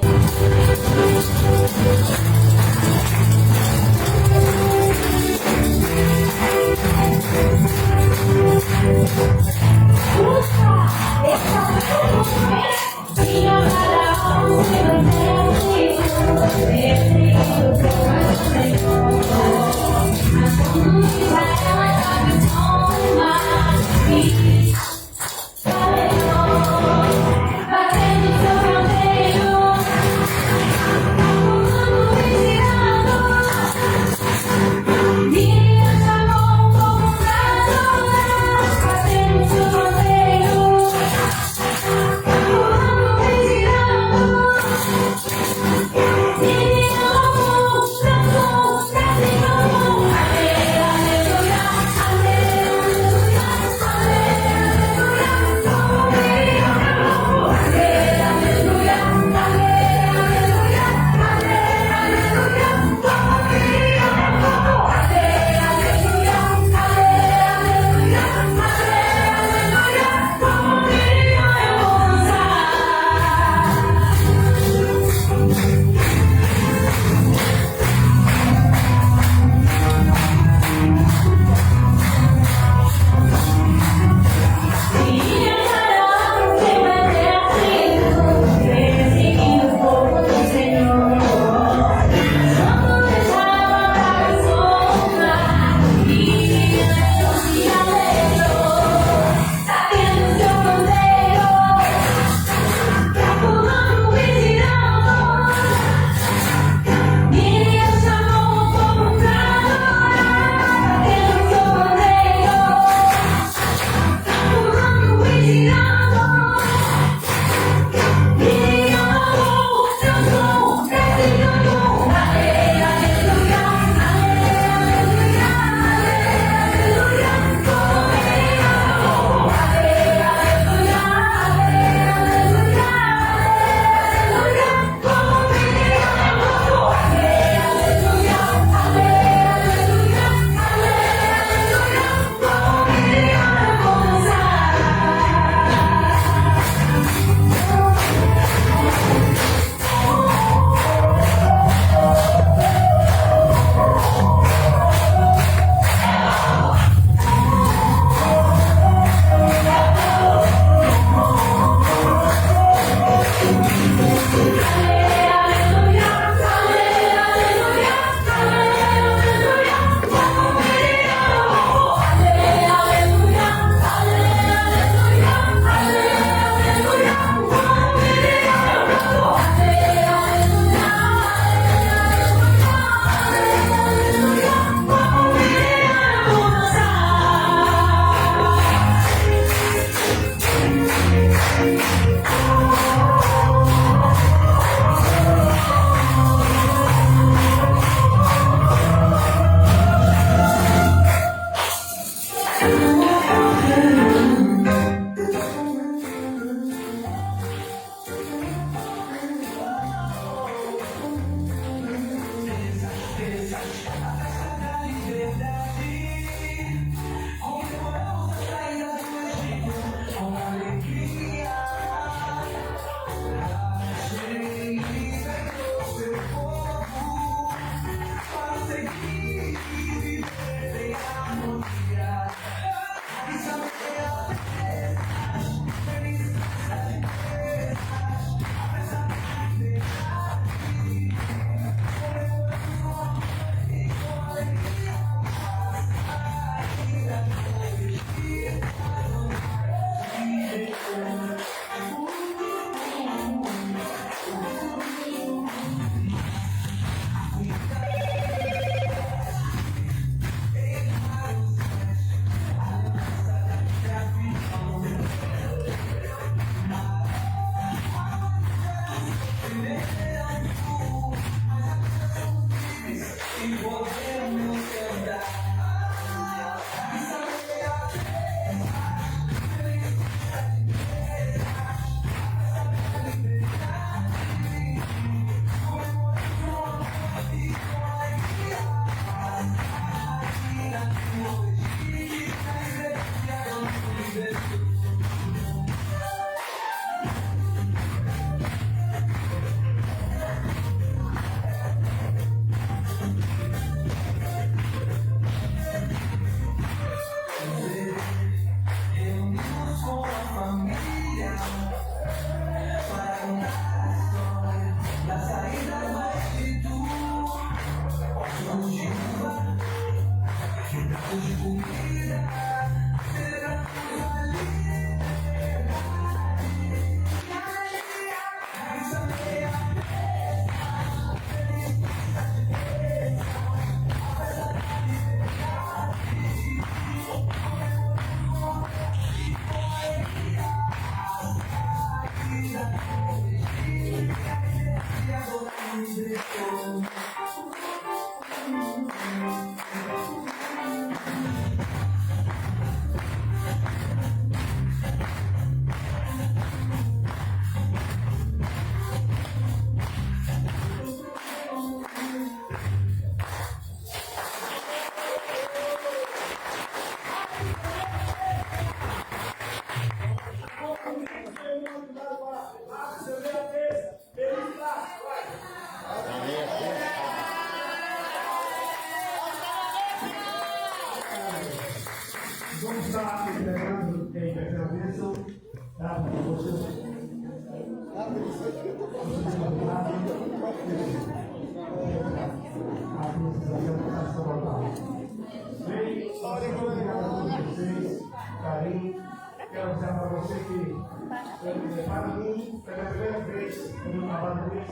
parabéns pelo trabalho deles.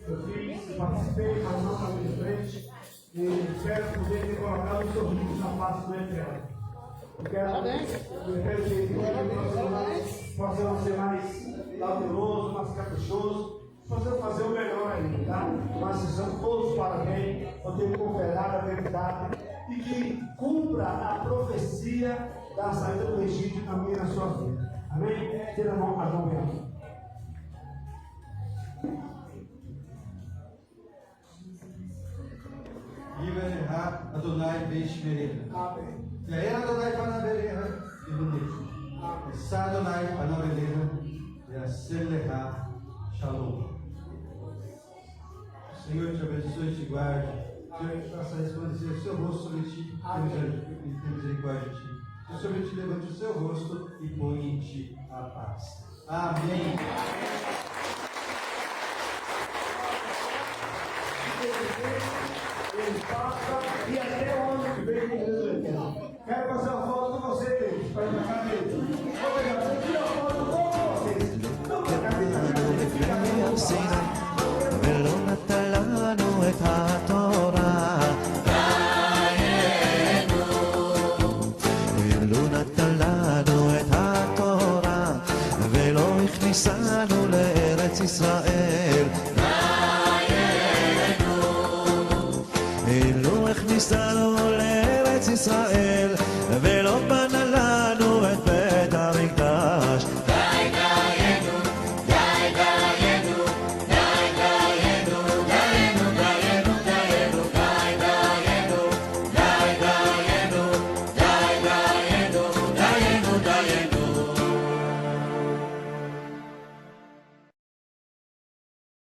Eu fiz, participei, mas não estava de frente. E espero poder ter colocado os sorrisos na face do Eterno. Eu quero que nós possamos ser mais laboriosos, mais caprichosos, possamos fazer o melhor ainda, tá? Mas sejamos todos parabéns, por ter cooperado a verdade e que cumpra a profecia da saída do Egito também na sua vida. Amém? Tira a mão para a mesmo. Yivaneha Adonai Beish Mereka. Amém. Yair Adonai Panaveleha e bonito. Essa Adonai Panaveleha e a Seleha Shalom. O Senhor te abençoe e te guarde. O Senhor te faça resplandecer o seu rosto sobre ti e tenha misericórdia de ti. O Senhor te levante o seu rosto e põe em ti a paz. Amém. Ele passa e até o ano que vem com Deus eterno. Quero fazer uma foto com você, Deus, para ir para dentro. Vou pegar, você tira a foto com vocês. Não, para cá,